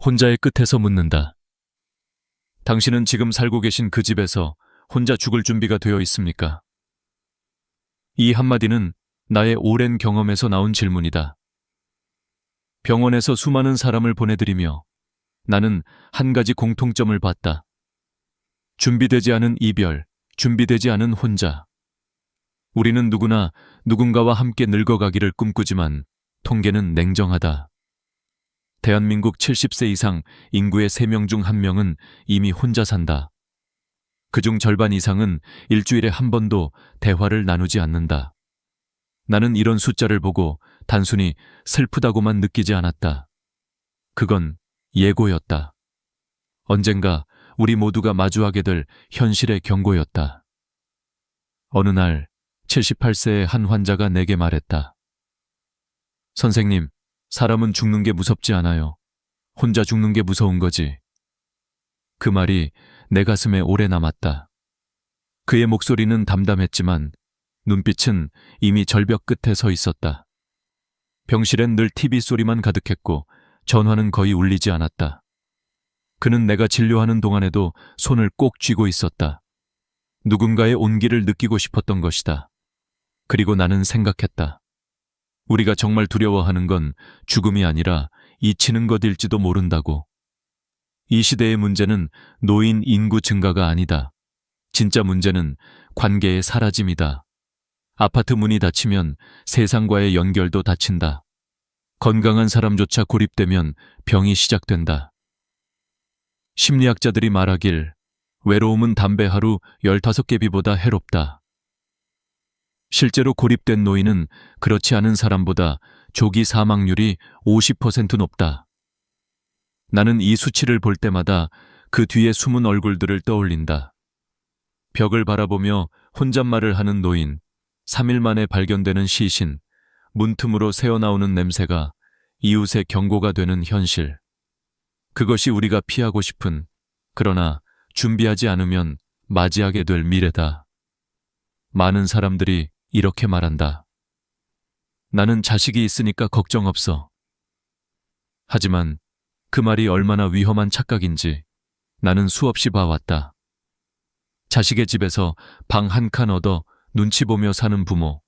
혼자의 끝에서 묻는다. 당신은 지금 살고 계신 그 집에서 혼자 죽을 준비가 되어 있습니까? 이 한마디는 나의 오랜 경험에서 나온 질문이다. 병원에서 수많은 사람을 보내드리며 나는 한 가지 공통점을 봤다. 준비되지 않은 이별, 준비되지 않은 혼자. 우리는 누구나 누군가와 함께 늙어가기를 꿈꾸지만 통계는 냉정하다. 대한민국 70세 이상 인구의 3명 중 1명은 이미 혼자 산다. 그중 절반 이상은 일주일에 한 번도 대화를 나누지 않는다. 나는 이런 숫자를 보고 단순히 슬프다고만 느끼지 않았다. 그건 예고였다. 언젠가 우리 모두가 마주하게 될 현실의 경고였다. 어느 날 78세의 한 환자가 내게 말했다. 선생님, 사람은 죽는 게 무섭지 않아요. 혼자 죽는 게 무서운 거지. 그 말이 내 가슴에 오래 남았다. 그의 목소리는 담담했지만 눈빛은 이미 절벽 끝에 서 있었다. 병실엔 늘 TV 소리만 가득했고 전화는 거의 울리지 않았다. 그는 내가 진료하는 동안에도 손을 꼭 쥐고 있었다. 누군가의 온기를 느끼고 싶었던 것이다. 그리고 나는 생각했다. 우리가 정말 두려워하는 건 죽음이 아니라 잊히는 것일지도 모른다고. 이 시대의 문제는 노인 인구 증가가 아니다. 진짜 문제는 관계의 사라짐이다. 아파트 문이 닫히면 세상과의 연결도 닫힌다. 건강한 사람조차 고립되면 병이 시작된다. 심리학자들이 말하길 외로움은 담배 하루 15개 비보다 해롭다. 실제로 고립된 노인은 그렇지 않은 사람보다 조기 사망률이 50% 높다. 나는 이 수치를 볼 때마다 그 뒤에 숨은 얼굴들을 떠올린다. 벽을 바라보며 혼잣말을 하는 노인, 3일 만에 발견되는 시신, 문틈으로 새어나오는 냄새가 이웃의 경고가 되는 현실. 그것이 우리가 피하고 싶은, 그러나 준비하지 않으면 맞이하게 될 미래다. 많은 사람들이 이렇게 말한다. 나는 자식이 있으니까 걱정 없어. 하지만 그 말이 얼마나 위험한 착각인지 나는 수없이 봐왔다. 자식의 집에서 방 한 칸 얻어 눈치 보며 사는 부모,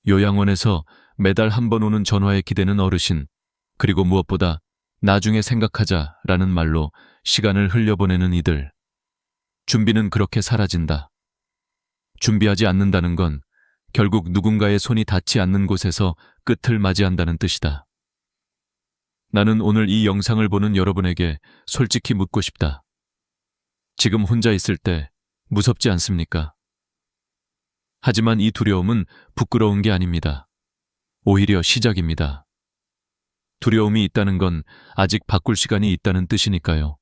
요양원에서 매달 한 번 오는 전화에 기대는 어르신, 그리고 무엇보다 나중에 생각하자라는 말로 시간을 흘려보내는 이들. 준비는 그렇게 사라진다. 준비하지 않는다는 건 결국 누군가의 손이 닿지 않는 곳에서 끝을 맞이한다는 뜻이다. 나는 오늘 이 영상을 보는 여러분에게 솔직히 묻고 싶다. 지금 혼자 있을 때 무섭지 않습니까? 하지만 이 두려움은 부끄러운 게 아닙니다. 오히려 시작입니다. 두려움이 있다는 건 아직 바꿀 시간이 있다는 뜻이니까요.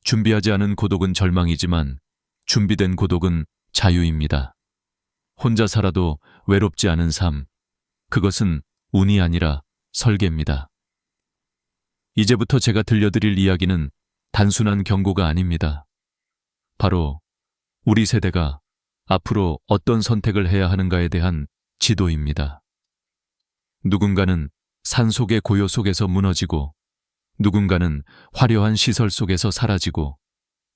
준비하지 않은 고독은 절망이지만 준비된 고독은 자유입니다. 혼자 살아도 외롭지 않은 삶, 그것은 운이 아니라 설계입니다. 이제부터 제가 들려드릴 이야기는 단순한 경고가 아닙니다. 바로 우리 세대가 앞으로 어떤 선택을 해야 하는가에 대한 지도입니다. 누군가는 산속의 고요 속에서 무너지고, 누군가는 화려한 시설 속에서 사라지고,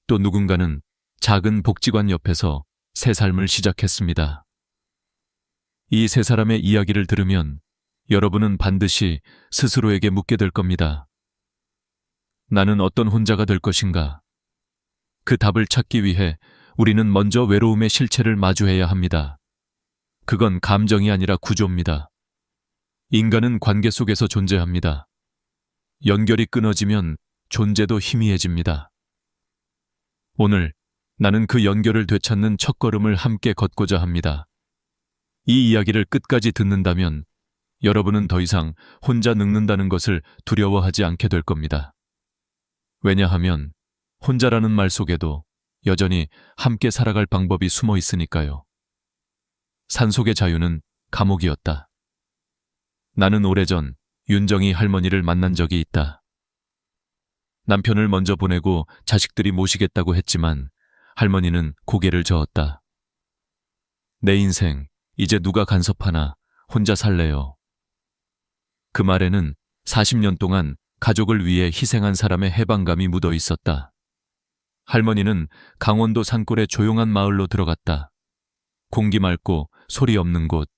또 누군가는 작은 복지관 옆에서 새 삶을 시작했습니다. 이 세 사람의 이야기를 들으면 여러분은 반드시 스스로에게 묻게 될 겁니다. 나는 어떤 혼자가 될 것인가? 그 답을 찾기 위해 우리는 먼저 외로움의 실체를 마주해야 합니다. 그건 감정이 아니라 구조입니다. 인간은 관계 속에서 존재합니다. 연결이 끊어지면 존재도 희미해집니다. 오늘 나는 그 연결을 되찾는 첫걸음을 함께 걷고자 합니다. 이 이야기를 끝까지 듣는다면 여러분은 더 이상 혼자 늙는다는 것을 두려워하지 않게 될 겁니다. 왜냐하면 혼자라는 말 속에도 여전히 함께 살아갈 방법이 숨어 있으니까요. 산속의 자유는 감옥이었다. 나는 오래전 윤정이 할머니를 만난 적이 있다. 남편을 먼저 보내고 자식들이 모시겠다고 했지만 할머니는 고개를 저었다. 내 인생 이제 누가 간섭하나 혼자 살래요. 그 말에는 40년 동안 가족을 위해 희생한 사람의 해방감이 묻어 있었다. 할머니는 강원도 산골의 조용한 마을로 들어갔다. 공기 맑고 소리 없는 곳.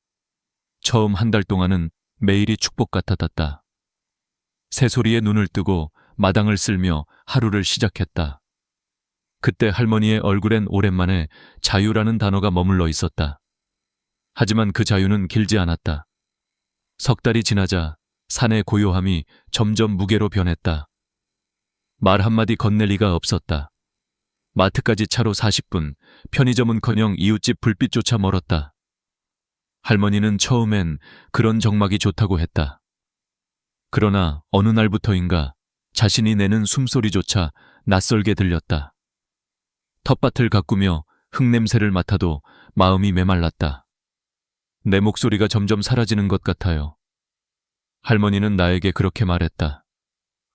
처음 한 달 동안은 매일이 축복 같았다. 새소리에 눈을 뜨고 마당을 쓸며 하루를 시작했다. 그때 할머니의 얼굴엔 오랜만에 자유라는 단어가 머물러 있었다. 하지만 그 자유는 길지 않았다. 석 달이 지나자 산의 고요함이 점점 무게로 변했다. 말 한마디 건넬 리가 없었다. 마트까지 차로 40분, 편의점은커녕 이웃집 불빛조차 멀었다. 할머니는 처음엔 그런 정막이 좋다고 했다. 그러나 어느 날부터인가 자신이 내는 숨소리조차 낯설게 들렸다. 텃밭을 가꾸며 흙냄새를 맡아도 마음이 메말랐다. 내 목소리가 점점 사라지는 것 같아요. 할머니는 나에게 그렇게 말했다.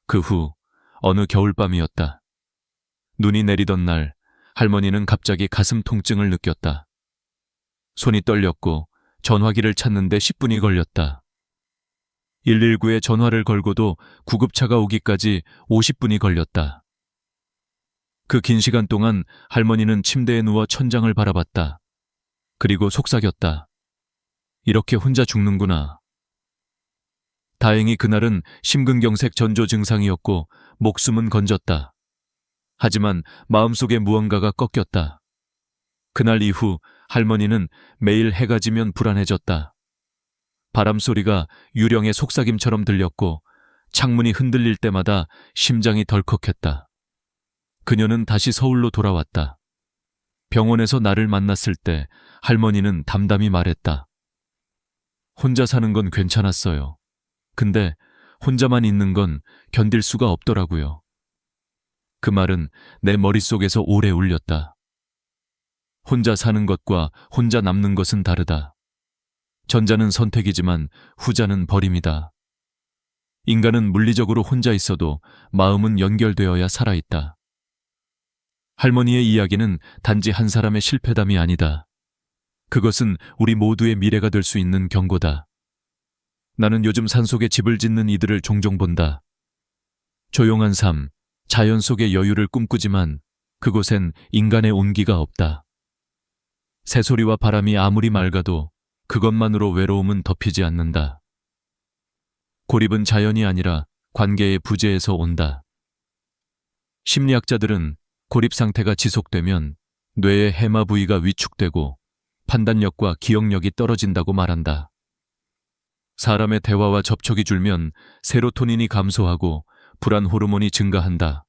그 후 어느 겨울밤이었다. 눈이 내리던 날 할머니는 갑자기 가슴 통증을 느꼈다. 손이 떨렸고 전화기를 찾는데 10분이 걸렸다. 119에 전화를 걸고도 구급차가 오기까지 50분이 걸렸다. 그 긴 시간 동안 할머니는 침대에 누워 천장을 바라봤다. 그리고 속삭였다. 이렇게 혼자 죽는구나. 다행히 그날은 심근경색 전조 증상이었고 목숨은 건졌다. 하지만 마음속에 무언가가 꺾였다. 그날 이후 할머니는 매일 해가 지면 불안해졌다. 바람 소리가 유령의 속삭임처럼 들렸고 창문이 흔들릴 때마다 심장이 덜컥했다. 그녀는 다시 서울로 돌아왔다. 병원에서 나를 만났을 때 할머니는 담담히 말했다. 혼자 사는 건 괜찮았어요. 근데 혼자만 있는 건 견딜 수가 없더라고요. 그 말은 내 머릿속에서 오래 울렸다. 혼자 사는 것과 혼자 남는 것은 다르다. 전자는 선택이지만 후자는 버림이다. 인간은 물리적으로 혼자 있어도 마음은 연결되어야 살아있다. 할머니의 이야기는 단지 한 사람의 실패담이 아니다. 그것은 우리 모두의 미래가 될 수 있는 경고다. 나는 요즘 산속에 집을 짓는 이들을 종종 본다. 조용한 삶, 자연 속의 여유를 꿈꾸지만 그곳엔 인간의 온기가 없다. 새소리와 바람이 아무리 맑아도 그것만으로 외로움은 덮이지 않는다. 고립은 자연이 아니라 관계의 부재에서 온다. 심리학자들은 고립 상태가 지속되면 뇌의 해마 부위가 위축되고 판단력과 기억력이 떨어진다고 말한다. 사람의 대화와 접촉이 줄면 세로토닌이 감소하고 불안 호르몬이 증가한다.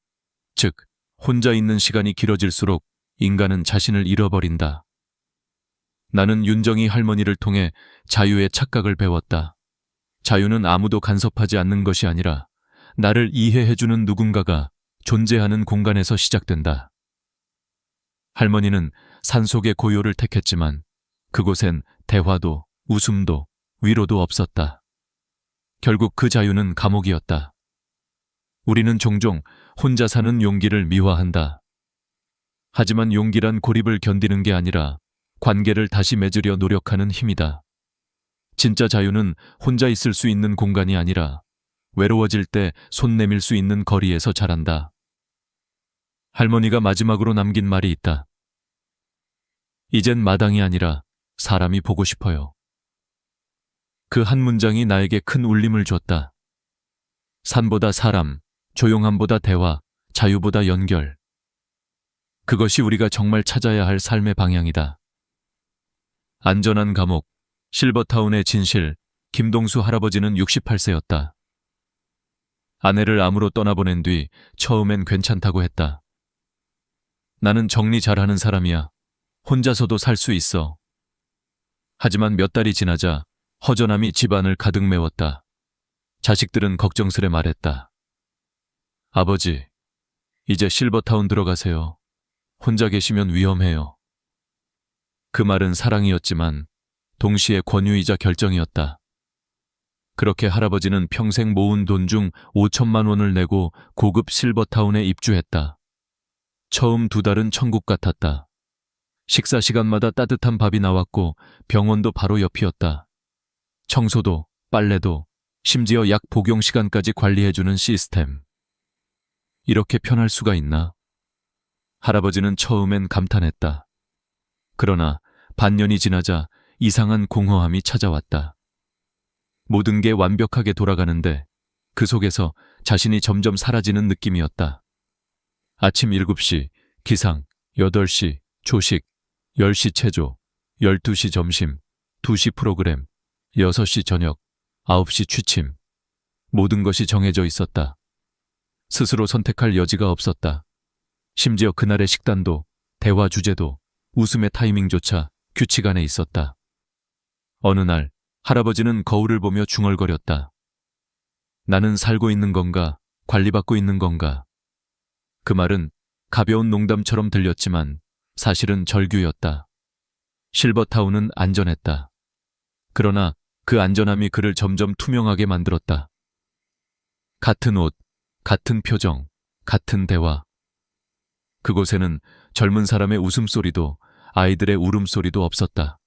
즉, 혼자 있는 시간이 길어질수록 인간은 자신을 잃어버린다. 나는 윤정이 할머니를 통해 자유의 착각을 배웠다. 자유는 아무도 간섭하지 않는 것이 아니라 나를 이해해주는 누군가가 존재하는 공간에서 시작된다. 할머니는 산속의 고요를 택했지만 그곳엔 대화도 웃음도 위로도 없었다. 결국 그 자유는 감옥이었다. 우리는 종종 혼자 사는 용기를 미화한다. 하지만 용기란 고립을 견디는 게 아니라 관계를 다시 맺으려 노력하는 힘이다. 진짜 자유는 혼자 있을 수 있는 공간이 아니라 외로워질 때 손 내밀 수 있는 거리에서 자란다. 할머니가 마지막으로 남긴 말이 있다. 이젠 마당이 아니라 사람이 보고 싶어요. 그 한 문장이 나에게 큰 울림을 줬다. 산보다 사람, 조용함보다 대화, 자유보다 연결. 그것이 우리가 정말 찾아야 할 삶의 방향이다. 안전한 감옥, 실버타운의 진실, 김동수 할아버지는 68세였다. 아내를 암으로 떠나보낸 뒤 처음엔 괜찮다고 했다. 나는 정리 잘하는 사람이야. 혼자서도 살 수 있어. 하지만 몇 달이 지나자 허전함이 집안을 가득 메웠다. 자식들은 걱정스레 말했다. 아버지, 이제 실버타운 들어가세요. 혼자 계시면 위험해요. 그 말은 사랑이었지만 동시에 권유이자 결정이었다. 그렇게 할아버지는 평생 모은 돈 중 5천만 원을 내고 고급 실버타운에 입주했다. 처음 2달은 천국 같았다. 식사 시간마다 따뜻한 밥이 나왔고 병원도 바로 옆이었다. 청소도, 빨래도, 심지어 약 복용 시간까지 관리해주는 시스템. 이렇게 편할 수가 있나? 할아버지는 처음엔 감탄했다. 그러나 반년이 지나자 이상한 공허함이 찾아왔다. 모든 게 완벽하게 돌아가는데 그 속에서 자신이 점점 사라지는 느낌이었다. 아침 7시 기상, 8시 조식, 10시 체조, 12시 점심, 2시 프로그램, 6시 저녁, 9시 취침. 모든 것이 정해져 있었다. 스스로 선택할 여지가 없었다. 심지어 그날의 식단도, 대화 주제도, 웃음의 타이밍조차 규칙 안에 있었다. 어느 날 할아버지는 거울을 보며 중얼거렸다. 나는 살고 있는 건가, 관리받고 있는 건가? 그 말은 가벼운 농담처럼 들렸지만 사실은 절규였다. 실버타운은 안전했다. 그러나 그 안전함이 그를 점점 투명하게 만들었다. 같은 옷, 같은 표정, 같은 대화. 그곳에는 젊은 사람의 웃음소리도 아이들의 울음소리도 없었다.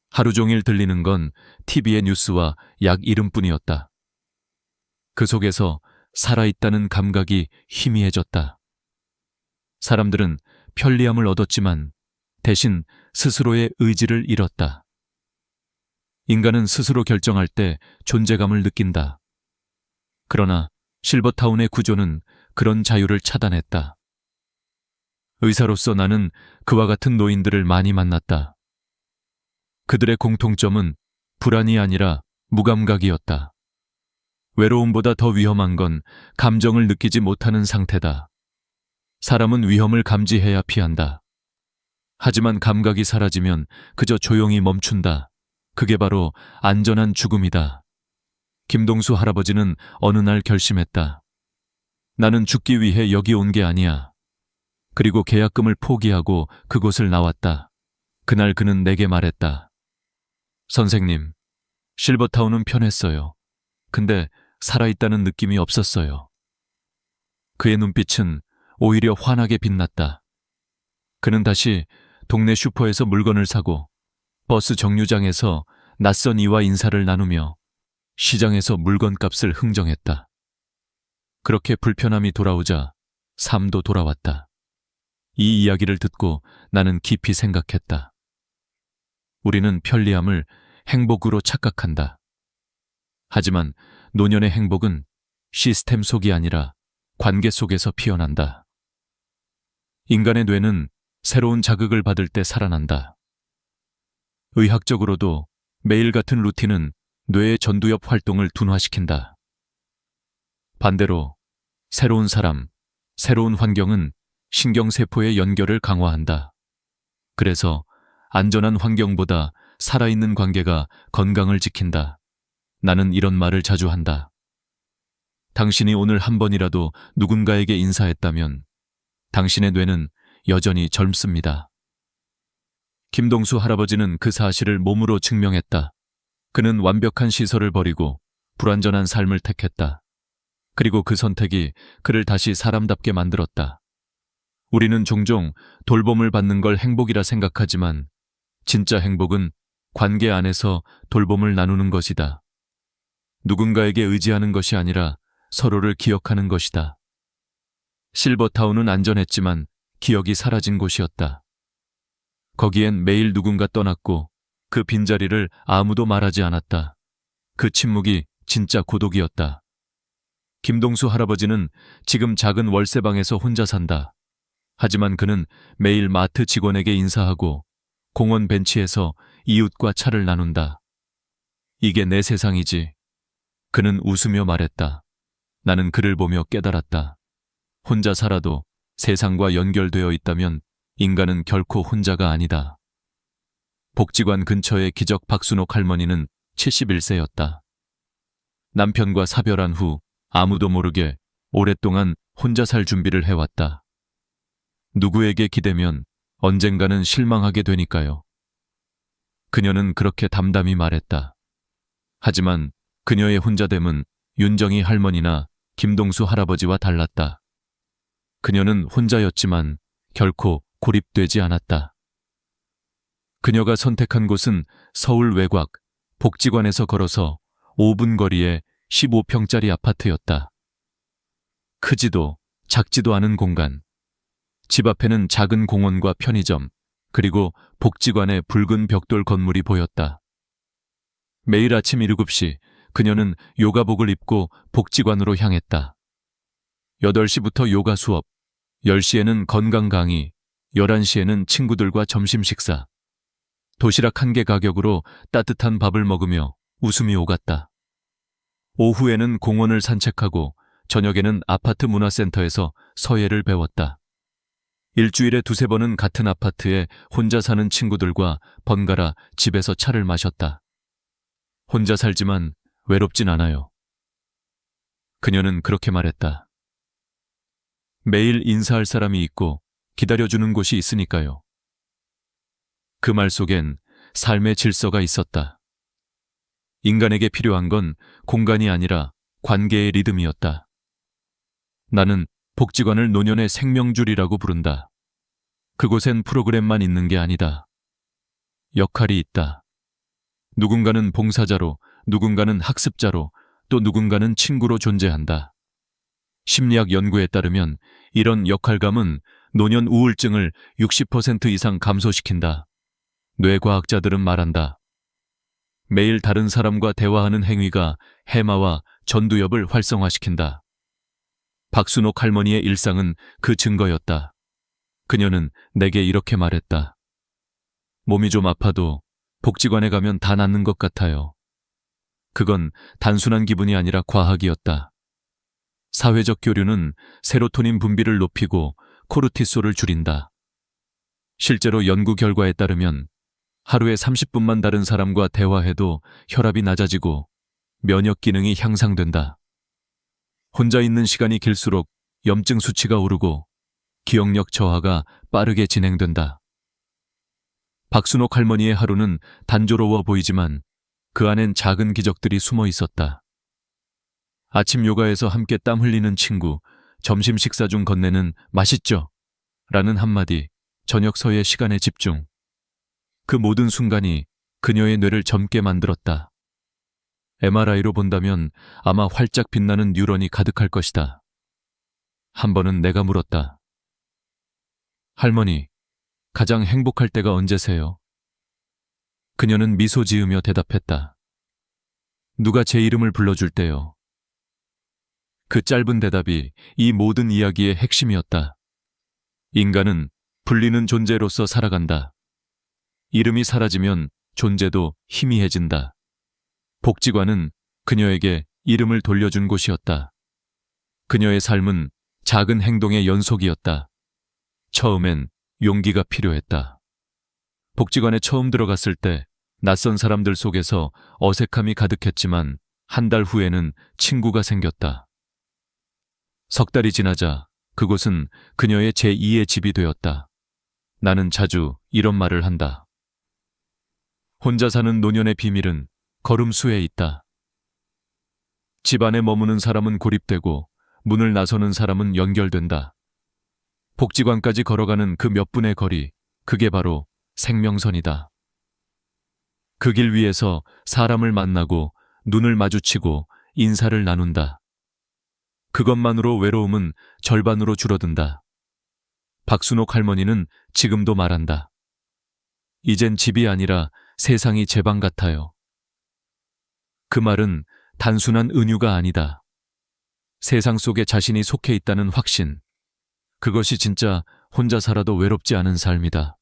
하루 종일 들리는 건 TV의 뉴스와 약 이름뿐이었다. 그 속에서 살아있다는 감각이 희미해졌다. 사람들은 편리함을 얻었지만 대신 스스로의 의지를 잃었다. 인간은 스스로 결정할 때 존재감을 느낀다. 그러나 실버타운의 구조는 그런 자유를 차단했다. 의사로서 나는 그와 같은 노인들을 많이 만났다. 그들의 공통점은 불안이 아니라 무감각이었다. 외로움보다 더 위험한 건 감정을 느끼지 못하는 상태다. 사람은 위험을 감지해야 피한다. 하지만 감각이 사라지면 그저 조용히 멈춘다. 그게 바로 안전한 죽음이다. 김동수 할아버지는 어느 날 결심했다. 나는 죽기 위해 여기 온 게 아니야. 그리고 계약금을 포기하고 그곳을 나왔다. 그날 그는 내게 말했다. 선생님, 실버타운은 편했어요. 근데 살아있다는 느낌이 없었어요. 그의 눈빛은 오히려 환하게 빛났다. 그는 다시 동네 슈퍼에서 물건을 사고 버스 정류장에서 낯선 이와 인사를 나누며 시장에서 물건값을 흥정했다. 그렇게 불편함이 돌아오자 삶도 돌아왔다. 이 이야기를 듣고 나는 깊이 생각했다. 우리는 편리함을 행복으로 착각한다. 하지만 노년의 행복은 시스템 속이 아니라 관계 속에서 피어난다. 인간의 뇌는 새로운 자극을 받을 때 살아난다. 의학적으로도 매일 같은 루틴은 뇌의 전두엽 활동을 둔화시킨다. 반대로 새로운 사람, 새로운 환경은 신경세포의 연결을 강화한다. 그래서 안전한 환경보다 살아있는 관계가 건강을 지킨다. 나는 이런 말을 자주 한다. 당신이 오늘 한 번이라도 누군가에게 인사했다면 당신의 뇌는 여전히 젊습니다. 김동수 할아버지는 그 사실을 몸으로 증명했다. 그는 완벽한 시설을 버리고 불완전한 삶을 택했다. 그리고 그 선택이 그를 다시 사람답게 만들었다. 우리는 종종 돌봄을 받는 걸 행복이라 생각하지만 진짜 행복은 관계 안에서 돌봄을 나누는 것이다. 누군가에게 의지하는 것이 아니라 서로를 기억하는 것이다. 실버타운은 안전했지만 기억이 사라진 곳이었다. 거기엔 매일 누군가 떠났고 그 빈자리를 아무도 말하지 않았다. 그 침묵이 진짜 고독이었다. 김동수 할아버지는 지금 작은 월세방에서 혼자 산다. 하지만 그는 매일 마트 직원에게 인사하고 공원 벤치에서 이웃과 차를 나눈다. 이게 내 세상이지. 그는 웃으며 말했다. 나는 그를 보며 깨달았다. 혼자 살아도 세상과 연결되어 있다면 인간은 결코 혼자가 아니다. 복지관 근처의 기적 박순옥 할머니는 71세였다. 남편과 사별한 후 아무도 모르게 오랫동안 혼자 살 준비를 해왔다. 누구에게 기대면 언젠가는 실망하게 되니까요. 그녀는 그렇게 담담히 말했다. 하지만 그녀의 혼자됨은 윤정희 할머니나 김동수 할아버지와 달랐다. 그녀는 혼자였지만 결코 고립되지 않았다. 그녀가 선택한 곳은 서울 외곽, 복지관에서 걸어서 5분 거리의 15평짜리 아파트였다. 크지도 작지도 않은 공간. 집 앞에는 작은 공원과 편의점, 그리고 복지관의 붉은 벽돌 건물이 보였다. 매일 아침 7시 그녀는 요가복을 입고 복지관으로 향했다. 8시부터 요가 수업, 10시에는 건강 강의, 11시에는 친구들과 점심 식사. 도시락 1개 가격으로 따뜻한 밥을 먹으며 웃음이 오갔다. 오후에는 공원을 산책하고 저녁에는 아파트 문화센터에서 서예를 배웠다. 일주일에 2~3번은 같은 아파트에 혼자 사는 친구들과 번갈아 집에서 차를 마셨다. 혼자 살지만 외롭진 않아요. 그녀는 그렇게 말했다. 매일 인사할 사람이 있고 기다려주는 곳이 있으니까요. 그 말 속엔 삶의 질서가 있었다. 인간에게 필요한 건 공간이 아니라 관계의 리듬이었다. 나는 복지관을 노년의 생명줄이라고 부른다. 그곳엔 프로그램만 있는 게 아니다. 역할이 있다. 누군가는 봉사자로, 누군가는 학습자로, 또 누군가는 친구로 존재한다. 심리학 연구에 따르면 이런 역할감은 노년 우울증을 60% 이상 감소시킨다. 뇌과학자들은 말한다. 매일 다른 사람과 대화하는 행위가 해마와 전두엽을 활성화시킨다. 박순옥 할머니의 일상은 그 증거였다. 그녀는 내게 이렇게 말했다. 몸이 좀 아파도 복지관에 가면 다 낫는 것 같아요. 그건 단순한 기분이 아니라 과학이었다. 사회적 교류는 세로토닌 분비를 높이고 코르티솔을 줄인다. 실제로 연구 결과에 따르면 하루에 30분만 다른 사람과 대화해도 혈압이 낮아지고 면역 기능이 향상된다. 혼자 있는 시간이 길수록 염증 수치가 오르고 기억력 저하가 빠르게 진행된다. 박순옥 할머니의 하루는 단조로워 보이지만 그 안엔 작은 기적들이 숨어 있었다. 아침 요가에서 함께 땀 흘리는 친구, 점심 식사 중 건네는 맛있죠? 라는 한마디, 저녁 서예 시간의 집중. 그 모든 순간이 그녀의 뇌를 젊게 만들었다. MRI로 본다면 아마 활짝 빛나는 뉴런이 가득할 것이다. 한 번은 내가 물었다. 할머니, 가장 행복할 때가 언제세요? 그녀는 미소 지으며 대답했다. 누가 제 이름을 불러줄 때요. 그 짧은 대답이 이 모든 이야기의 핵심이었다. 인간은 불리는 존재로서 살아간다. 이름이 사라지면 존재도 희미해진다. 복지관은 그녀에게 이름을 돌려준 곳이었다. 그녀의 삶은 작은 행동의 연속이었다. 처음엔 용기가 필요했다. 복지관에 처음 들어갔을 때 낯선 사람들 속에서 어색함이 가득했지만 한 달 후에는 친구가 생겼다. 석 달이 지나자 그곳은 그녀의 제2의 집이 되었다. 나는 자주 이런 말을 한다. 혼자 사는 노년의 비밀은 걸음수에 있다. 집 안에 머무는 사람은 고립되고 문을 나서는 사람은 연결된다. 복지관까지 걸어가는 그 몇 분의 거리, 그게 바로 생명선이다. 그 길 위에서 사람을 만나고 눈을 마주치고 인사를 나눈다. 그것만으로 외로움은 절반으로 줄어든다. 박순옥 할머니는 지금도 말한다. 이젠 집이 아니라 세상이 제 방 같아요. 그 말은 단순한 은유가 아니다. 세상 속에 자신이 속해 있다는 확신. 그것이 진짜 혼자 살아도 외롭지 않은 삶이다.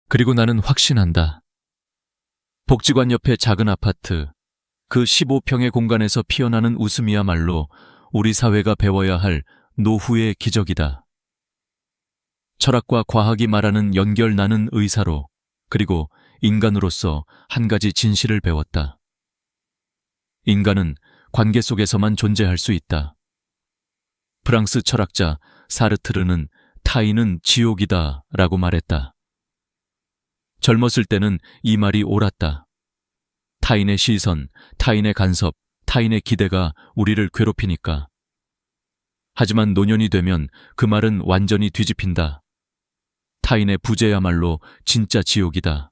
그리고 나는 확신한다. 복지관 옆의 작은 아파트, 그 15평의 공간에서 피어나는 웃음이야말로 우리 사회가 배워야 할 노후의 기적이다. 철학과 과학이 말하는 연결 나는 의사로, 그리고 인간으로서 한 가지 진실을 배웠다. 인간은 관계 속에서만 존재할 수 있다. 프랑스 철학자 사르트르는 타인은 지옥이다 라고 말했다. 젊었을 때는 이 말이 옳았다. 타인의 시선, 타인의 간섭, 타인의 기대가 우리를 괴롭히니까. 하지만 노년이 되면 그 말은 완전히 뒤집힌다. 타인의 부재야말로 진짜 지옥이다.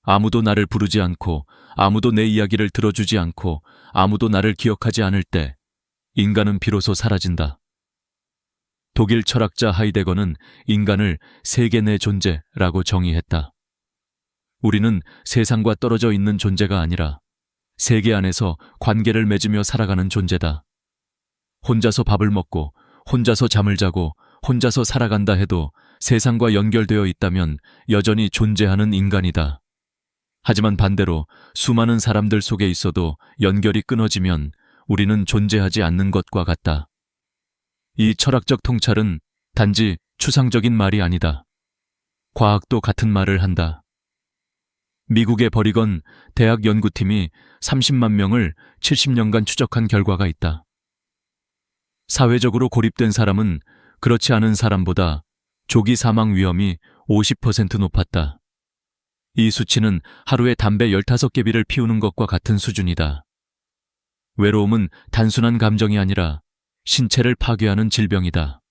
아무도 나를 부르지 않고, 아무도 내 이야기를 들어주지 않고, 아무도 나를 기억하지 않을 때 인간은 비로소 사라진다. 독일 철학자 하이데거는 인간을 세계 내 존재라고 정의했다. 우리는 세상과 떨어져 있는 존재가 아니라 세계 안에서 관계를 맺으며 살아가는 존재다. 혼자서 밥을 먹고 혼자서 잠을 자고 혼자서 살아간다 해도 세상과 연결되어 있다면 여전히 존재하는 인간이다. 하지만 반대로 수많은 사람들 속에 있어도 연결이 끊어지면 우리는 존재하지 않는 것과 같다. 이 철학적 통찰은 단지 추상적인 말이 아니다. 과학도 같은 말을 한다. 미국의 버리건 대학 연구팀이 30만 명을 70년간 추적한 결과가 있다. 사회적으로 고립된 사람은 그렇지 않은 사람보다 조기 사망 위험이 50% 높았다. 이 수치는 하루에 담배 15개비를 피우는 것과 같은 수준이다. 외로움은 단순한 감정이 아니라 신체를 파괴하는 질병이다.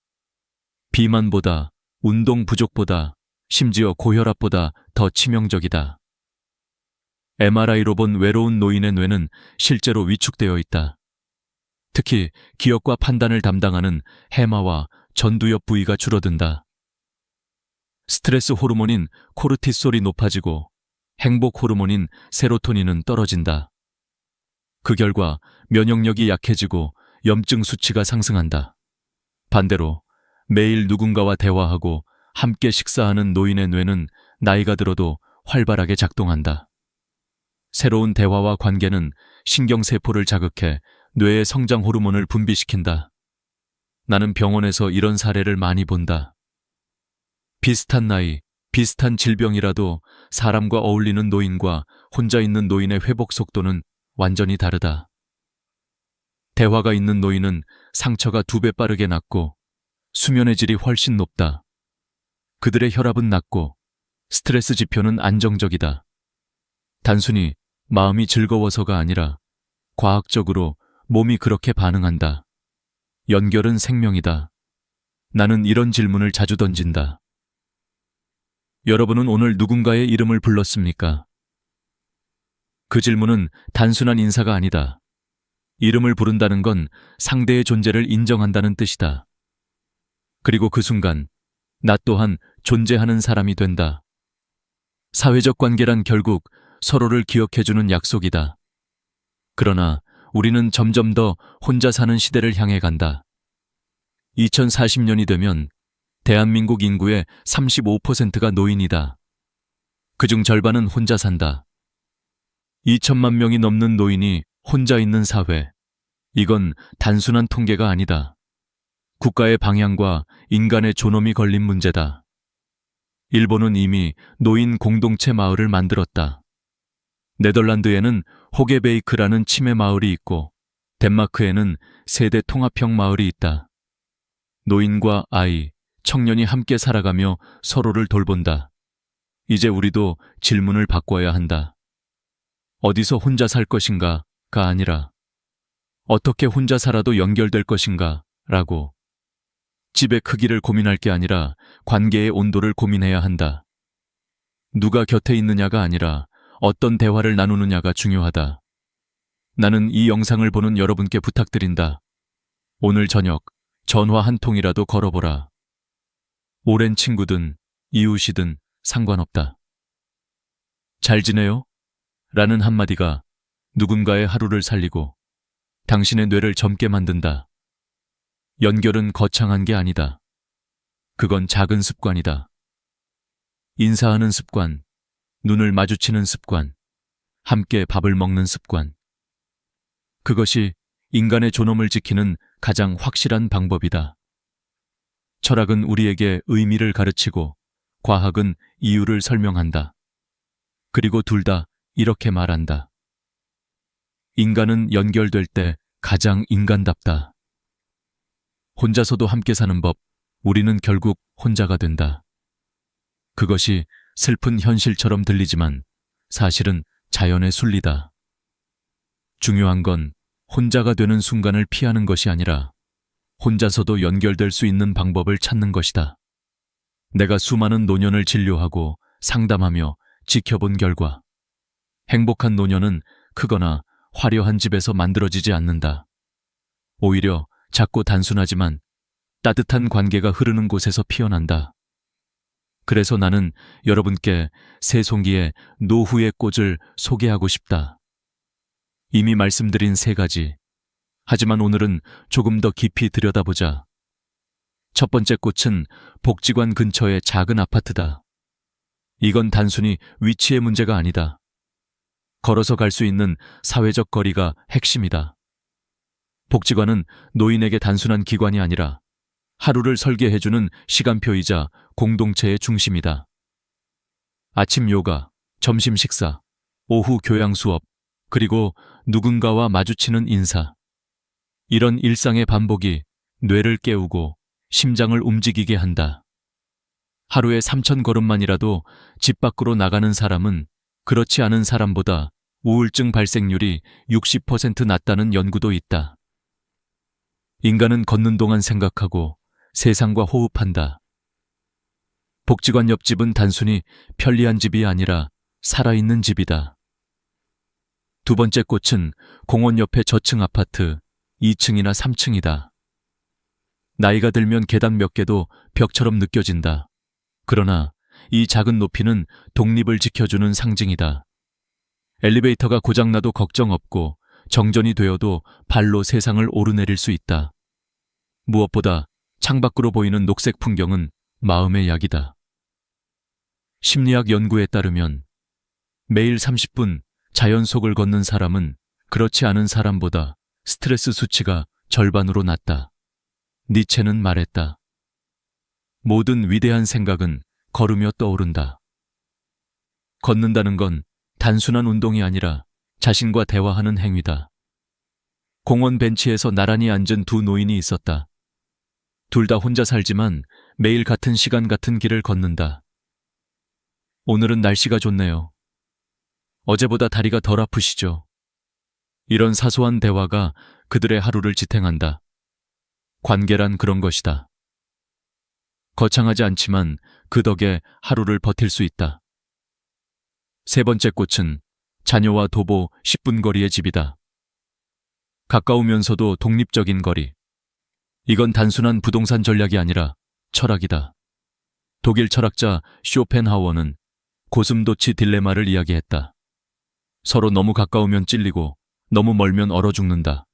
비만보다, 운동 부족보다, 심지어 고혈압보다 더 치명적이다. MRI로 본 외로운 노인의 뇌는 실제로 위축되어 있다. 특히 기억과 판단을 담당하는 해마와 전두엽 부위가 줄어든다. 스트레스 호르몬인 코르티솔이 높아지고 행복 호르몬인 세로토닌은 떨어진다. 그 결과 면역력이 약해지고 염증 수치가 상승한다. 반대로 매일 누군가와 대화하고 함께 식사하는 노인의 뇌는 나이가 들어도 활발하게 작동한다. 새로운 대화와 관계는 신경세포를 자극해 뇌의 성장 호르몬을 분비시킨다. 나는 병원에서 이런 사례를 많이 본다. 비슷한 나이, 비슷한 질병이라도 사람과 어울리는 노인과 혼자 있는 노인의 회복 속도는 완전히 다르다. 대화가 있는 노인은 상처가 2배 빠르게 낫고 수면의 질이 훨씬 높다. 그들의 혈압은 낮고 스트레스 지표는 안정적이다. 단순히 마음이 즐거워서가 아니라 과학적으로 몸이 그렇게 반응한다. 연결은 생명이다. 나는 이런 질문을 자주 던진다. 여러분은 오늘 누군가의 이름을 불렀습니까? 그 질문은 단순한 인사가 아니다. 이름을 부른다는 건 상대의 존재를 인정한다는 뜻이다. 그리고 그 순간 나 또한 존재하는 사람이 된다. 사회적 관계란 결국 서로를 기억해주는 약속이다. 그러나 우리는 점점 더 혼자 사는 시대를 향해 간다. 2040년이 되면 대한민국 인구의 35%가 노인이다. 그중 절반은 혼자 산다. 2천만 명이 넘는 노인이 혼자 있는 사회. 이건 단순한 통계가 아니다. 국가의 방향과 인간의 존엄이 걸린 문제다. 일본은 이미 노인 공동체 마을을 만들었다. 네덜란드에는 호게베이크라는 치매 마을이 있고 덴마크에는 세대 통합형 마을이 있다. 노인과 아이, 청년이 함께 살아가며 서로를 돌본다. 이제 우리도 질문을 바꿔야 한다. 어디서 혼자 살 것인가가 아니라 어떻게 혼자 살아도 연결될 것인가 라고. 집의 크기를 고민할 게 아니라 관계의 온도를 고민해야 한다. 누가 곁에 있느냐가 아니라 어떤 대화를 나누느냐가 중요하다. 나는 이 영상을 보는 여러분께 부탁드린다. 오늘 저녁 전화 한 통이라도 걸어보라. 오랜 친구든 이웃이든 상관없다. 잘 지내요? 라는 한마디가 누군가의 하루를 살리고 당신의 뇌를 젊게 만든다. 연결은 거창한 게 아니다. 그건 작은 습관이다. 인사하는 습관, 눈을 마주치는 습관, 함께 밥을 먹는 습관. 그것이 인간의 존엄을 지키는 가장 확실한 방법이다. 철학은 우리에게 의미를 가르치고 과학은 이유를 설명한다. 그리고 둘 다 이렇게 말한다. 인간은 연결될 때 가장 인간답다. 혼자서도 함께 사는 법, 우리는 결국 혼자가 된다. 그것이 슬픈 현실처럼 들리지만 사실은 자연의 순리다. 중요한 건 혼자가 되는 순간을 피하는 것이 아니라 혼자서도 연결될 수 있는 방법을 찾는 것이다. 내가 수많은 노년을 진료하고 상담하며 지켜본 결과 행복한 노년은 크거나 화려한 집에서 만들어지지 않는다. 오히려 작고 단순하지만 따뜻한 관계가 흐르는 곳에서 피어난다. 그래서 나는 여러분께 새송이의 노후의 꽃을 소개하고 싶다. 이미 말씀드린 3가지. 하지만 오늘은 조금 더 깊이 들여다보자. 첫 번째 꽃은 복지관 근처의 작은 아파트다. 이건 단순히 위치의 문제가 아니다. 걸어서 갈 수 있는 사회적 거리가 핵심이다. 복지관은 노인에게 단순한 기관이 아니라 하루를 설계해주는 시간표이자 공동체의 중심이다. 아침 요가, 점심 식사, 오후 교양 수업, 그리고 누군가와 마주치는 인사. 이런 일상의 반복이 뇌를 깨우고 심장을 움직이게 한다. 하루에 3,000걸음만이라도 집 밖으로 나가는 사람은 그렇지 않은 사람보다 우울증 발생률이 60% 낮다는 연구도 있다. 인간은 걷는 동안 생각하고 세상과 호흡한다. 복지관 옆집은 단순히 편리한 집이 아니라 살아있는 집이다. 두 번째 꽃은 공원 옆의 저층 아파트 2층이나 3층이다. 나이가 들면 계단 몇 개도 벽처럼 느껴진다. 그러나 이 작은 높이는 독립을 지켜주는 상징이다. 엘리베이터가 고장나도 걱정 없고 정전이 되어도 발로 세상을 오르내릴 수 있다. 무엇보다 창밖으로 보이는 녹색 풍경은 마음의 약이다. 심리학 연구에 따르면 매일 30분 자연 속을 걷는 사람은 그렇지 않은 사람보다 스트레스 수치가 절반으로 낮다. 니체는 말했다. 모든 위대한 생각은 걸으며 떠오른다. 걷는다는 건 단순한 운동이 아니라 자신과 대화하는 행위다. 공원 벤치에서 나란히 앉은 두 노인이 있었다. 둘 다 혼자 살지만 매일 같은 시간 같은 길을 걷는다. 오늘은 날씨가 좋네요. 어제보다 다리가 덜 아프시죠? 이런 사소한 대화가 그들의 하루를 지탱한다. 관계란 그런 것이다. 거창하지 않지만 그 덕에 하루를 버틸 수 있다. 세 번째 꽃은 자녀와 도보 10분 거리의 집이다. 가까우면서도 독립적인 거리. 이건 단순한 부동산 전략이 아니라 철학이다. 독일 철학자 쇼펜하워는 고슴도치 딜레마를 이야기했다. 서로 너무 가까우면 찔리고 너무 멀면 얼어 죽는다.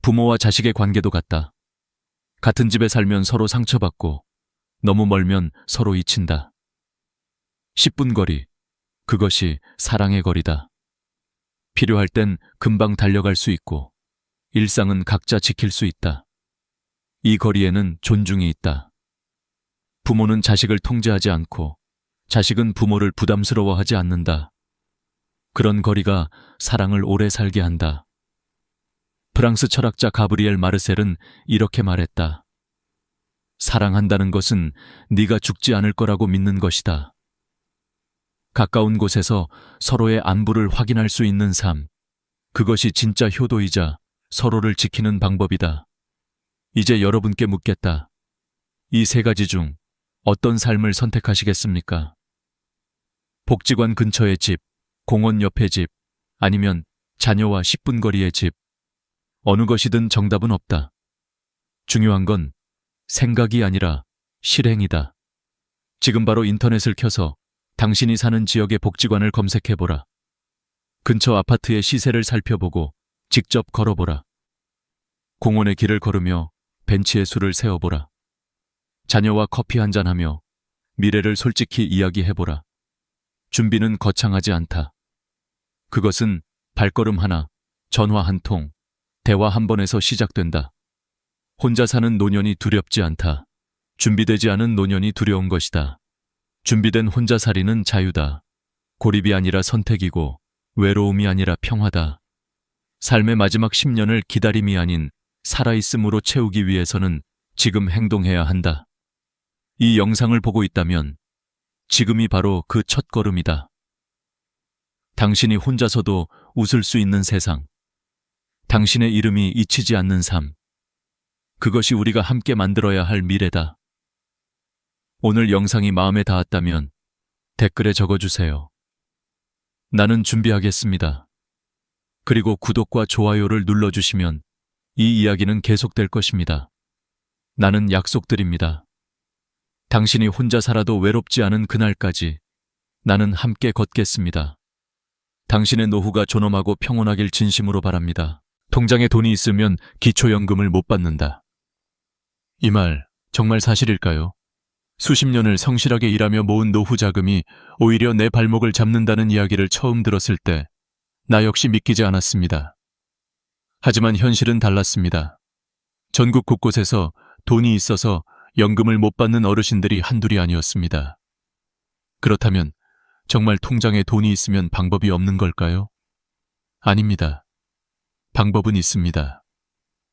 부모와 자식의 관계도 같다. 같은 집에 살면 서로 상처받고 너무 멀면 서로 잊힌다. 10분 거리, 그것이 사랑의 거리다. 필요할 땐 금방 달려갈 수 있고 일상은 각자 지킬 수 있다. 이 거리에는 존중이 있다. 부모는 자식을 통제하지 않고 자식은 부모를 부담스러워하지 않는다. 그런 거리가 사랑을 오래 살게 한다. 프랑스 철학자 가브리엘 마르셀은 이렇게 말했다. 사랑한다는 것은 네가 죽지 않을 거라고 믿는 것이다. 가까운 곳에서 서로의 안부를 확인할 수 있는 삶, 그것이 진짜 효도이자 서로를 지키는 방법이다. 이제 여러분께 묻겠다. 이 3가지 중 어떤 삶을 선택하시겠습니까? 복지관 근처의 집, 공원 옆의 집, 아니면 자녀와 10분 거리의 집. 어느 것이든 정답은 없다. 중요한 건 생각이 아니라 실행이다. 지금 바로 인터넷을 켜서 당신이 사는 지역의 복지관을 검색해보라. 근처 아파트의 시세를 살펴보고 직접 걸어보라. 공원의 길을 걸으며 벤치에 술을 세워보라. 자녀와 커피 한잔하며 미래를 솔직히 이야기해보라. 준비는 거창하지 않다. 그것은 발걸음 하나, 전화 한 통, 대화 한 번에서 시작된다. 혼자 사는 노년이 두렵지 않다. 준비되지 않은 노년이 두려운 것이다. 준비된 혼자살이는 자유다. 고립이 아니라 선택이고 외로움이 아니라 평화다. 삶의 마지막 10년을 기다림이 아닌 살아있음으로 채우기 위해서는 지금 행동해야 한다. 이 영상을 보고 있다면 지금이 바로 그 첫걸음이다. 당신이 혼자서도 웃을 수 있는 세상. 당신의 이름이 잊히지 않는 삶. 그것이 우리가 함께 만들어야 할 미래다. 오늘 영상이 마음에 닿았다면 댓글에 적어주세요. 나는 준비하겠습니다. 그리고 구독과 좋아요를 눌러주시면 이 이야기는 계속될 것입니다. 나는 약속드립니다. 당신이 혼자 살아도 외롭지 않은 그날까지 나는 함께 걷겠습니다. 당신의 노후가 존엄하고 평온하길 진심으로 바랍니다. 통장에 돈이 있으면 기초연금을 못 받는다. 이 말 정말 사실일까요? 수십 년을 성실하게 일하며 모은 노후 자금이 오히려 내 발목을 잡는다는 이야기를 처음 들었을 때 나 역시 믿기지 않았습니다. 하지만 현실은 달랐습니다. 전국 곳곳에서 돈이 있어서 연금을 못 받는 어르신들이 한둘이 아니었습니다. 그렇다면 정말 통장에 돈이 있으면 방법이 없는 걸까요? 아닙니다. 방법은 있습니다.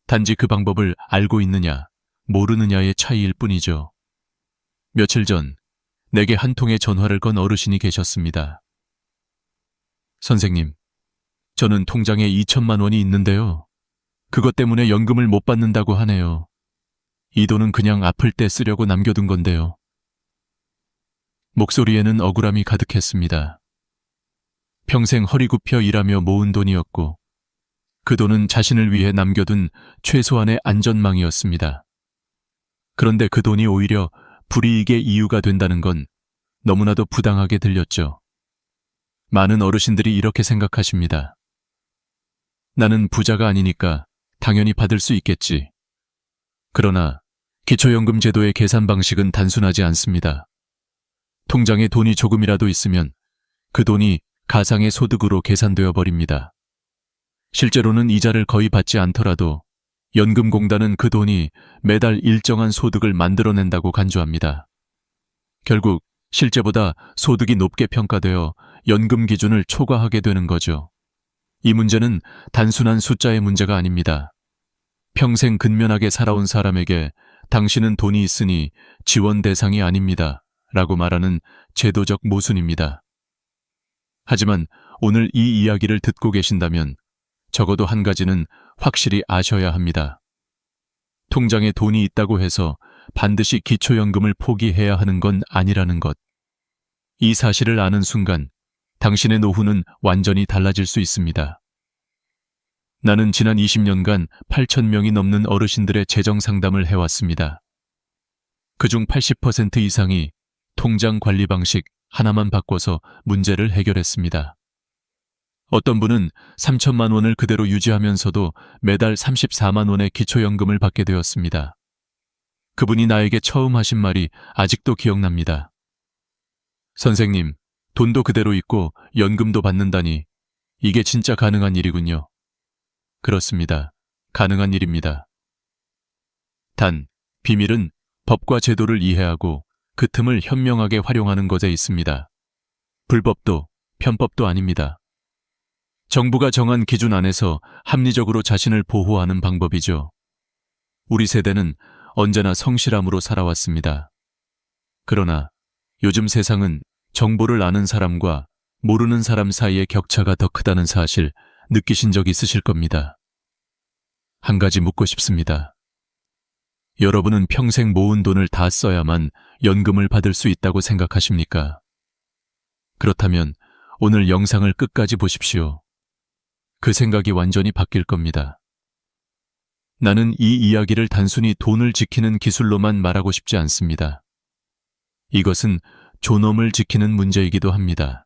단지 그 방법을 알고 있느냐, 모르느냐의 차이일 뿐이죠. 며칠 전 내게 한 통의 전화를 건 어르신이 계셨습니다. 선생님, 저는 통장에 2천만 원이 있는데요. 그것 때문에 연금을 못 받는다고 하네요. 이 돈은 그냥 아플 때 쓰려고 남겨둔 건데요. 목소리에는 억울함이 가득했습니다. 평생 허리 굽혀 일하며 모은 돈이었고 그 돈은 자신을 위해 남겨둔 최소한의 안전망이었습니다. 그런데 그 돈이 오히려 불이익의 이유가 된다는 건 너무나도 부당하게 들렸죠. 많은 어르신들이 이렇게 생각하십니다. 나는 부자가 아니니까 당연히 받을 수 있겠지. 그러나 기초연금 제도의 계산 방식은 단순하지 않습니다. 통장에 돈이 조금이라도 있으면 그 돈이 가상의 소득으로 계산되어 버립니다. 실제로는 이자를 거의 받지 않더라도 연금공단은 그 돈이 매달 일정한 소득을 만들어낸다고 간주합니다. 결국 실제보다 소득이 높게 평가되어 연금 기준을 초과하게 되는 거죠. 이 문제는 단순한 숫자의 문제가 아닙니다. 평생 근면하게 살아온 사람에게 당신은 돈이 있으니 지원 대상이 아닙니다. 라고 말하는 제도적 모순입니다. 하지만 오늘 이 이야기를 듣고 계신다면 적어도 한 가지는 확실히 아셔야 합니다. 통장에 돈이 있다고 해서 반드시 기초연금을 포기해야 하는 건 아니라는 것. 이 사실을 아는 순간 당신의 노후는 완전히 달라질 수 있습니다. 나는 지난 20년간 8,000명이 넘는 어르신들의 재정 상담을 해왔습니다. 그중 80% 이상이 통장 관리 방식 하나만 바꿔서 문제를 해결했습니다. 어떤 분은 3천만 원을 그대로 유지하면서도 매달 34만 원의 기초연금을 받게 되었습니다. 그분이 나에게 처음 하신 말이 아직도 기억납니다. 선생님, 돈도 그대로 있고 연금도 받는다니 이게 진짜 가능한 일이군요. 그렇습니다. 가능한 일입니다. 단, 비밀은 법과 제도를 이해하고 그 틈을 현명하게 활용하는 것에 있습니다. 불법도 편법도 아닙니다. 정부가 정한 기준 안에서 합리적으로 자신을 보호하는 방법이죠. 우리 세대는 언제나 성실함으로 살아왔습니다. 그러나 요즘 세상은 정보를 아는 사람과 모르는 사람 사이의 격차가 더 크다는 사실 느끼신 적 있으실 겁니다. 한 가지 묻고 싶습니다. 여러분은 평생 모은 돈을 다 써야만 연금을 받을 수 있다고 생각하십니까? 그렇다면 오늘 영상을 끝까지 보십시오. 그 생각이 완전히 바뀔 겁니다. 나는 이 이야기를 단순히 돈을 지키는 기술로만 말하고 싶지 않습니다. 이것은 존엄을 지키는 문제이기도 합니다.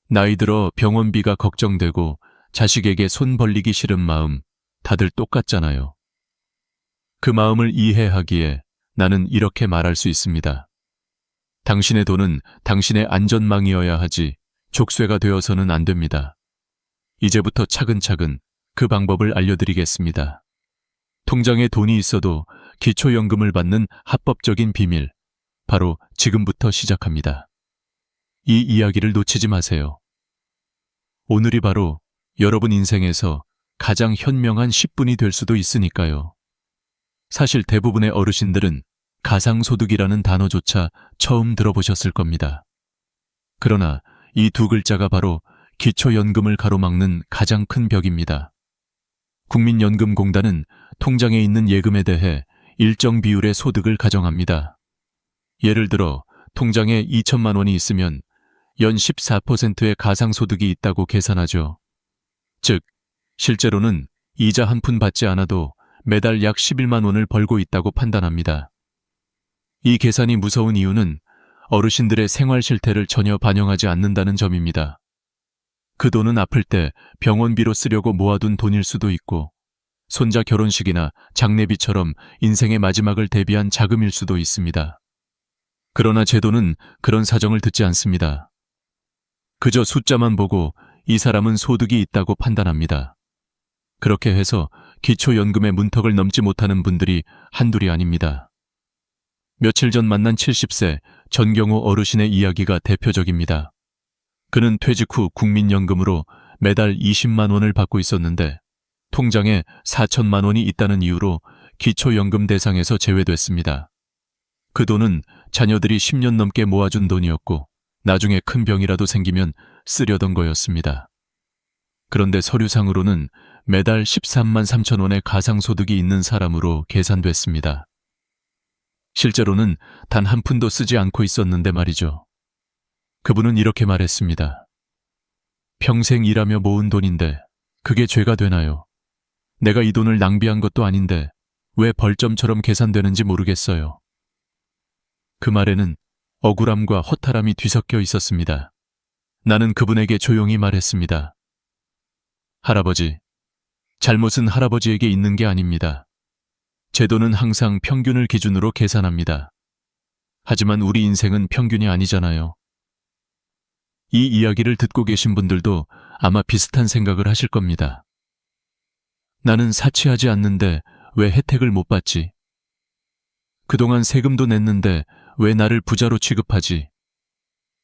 나이 들어 병원비가 걱정되고 자식에게 손 벌리기 싫은 마음, 다들 똑같잖아요. 그 마음을 이해하기에 나는 이렇게 말할 수 있습니다. 당신의 돈은 당신의 안전망이어야 하지 족쇄가 되어서는 안 됩니다. 이제부터 차근차근 그 방법을 알려드리겠습니다. 통장에 돈이 있어도 기초연금을 받는 합법적인 비밀, 바로 지금부터 시작합니다. 이 이야기를 놓치지 마세요. 오늘이 바로 여러분 인생에서 가장 현명한 10분이 될 수도 있으니까요. 사실 대부분의 어르신들은 가상소득이라는 단어조차 처음 들어보셨을 겁니다. 그러나 이 두 글자가 바로 기초연금을 가로막는 가장 큰 벽입니다. 국민연금공단은 통장에 있는 예금에 대해 일정 비율의 소득을 가정합니다. 예를 들어 통장에 2천만 원이 있으면 연 14%의 가상소득이 있다고 계산하죠. 즉, 실제로는 이자 한 푼 받지 않아도 매달 약 11만 원을 벌고 있다고 판단합니다. 이 계산이 무서운 이유는 어르신들의 생활 실태를 전혀 반영하지 않는다는 점입니다. 그 돈은 아플 때 병원비로 쓰려고 모아둔 돈일 수도 있고, 손자 결혼식이나 장례비처럼 인생의 마지막을 대비한 자금일 수도 있습니다. 그러나 제도는 그런 사정을 듣지 않습니다. 그저 숫자만 보고 이 사람은 소득이 있다고 판단합니다. 그렇게 해서 기초연금의 문턱을 넘지 못하는 분들이 한둘이 아닙니다. 며칠 전 만난 70세 전경호 어르신의 이야기가 대표적입니다. 그는 퇴직 후 국민연금으로 매달 20만 원을 받고 있었는데 통장에 4천만 원이 있다는 이유로 기초연금 대상에서 제외됐습니다. 그 돈은 자녀들이 10년 넘게 모아준 돈이었고 나중에 큰 병이라도 생기면 쓰려던 거였습니다. 그런데 서류상으로는 매달 13만 3천 원의 가상소득이 있는 사람으로 계산됐습니다. 실제로는 단 한 푼도 쓰지 않고 있었는데 말이죠. 그분은 이렇게 말했습니다. 평생 일하며 모은 돈인데 그게 죄가 되나요? 내가 이 돈을 낭비한 것도 아닌데 왜 벌점처럼 계산되는지 모르겠어요. 그 말에는 억울함과 허탈함이 뒤섞여 있었습니다. 나는 그분에게 조용히 말했습니다. 할아버지, 잘못은 할아버지에게 있는 게 아닙니다. 제도는 항상 평균을 기준으로 계산합니다. 하지만 우리 인생은 평균이 아니잖아요. 이 이야기를 듣고 계신 분들도 아마 비슷한 생각을 하실 겁니다. 나는 사치하지 않는데 왜 혜택을 못 받지? 그동안 세금도 냈는데 왜 나를 부자로 취급하지?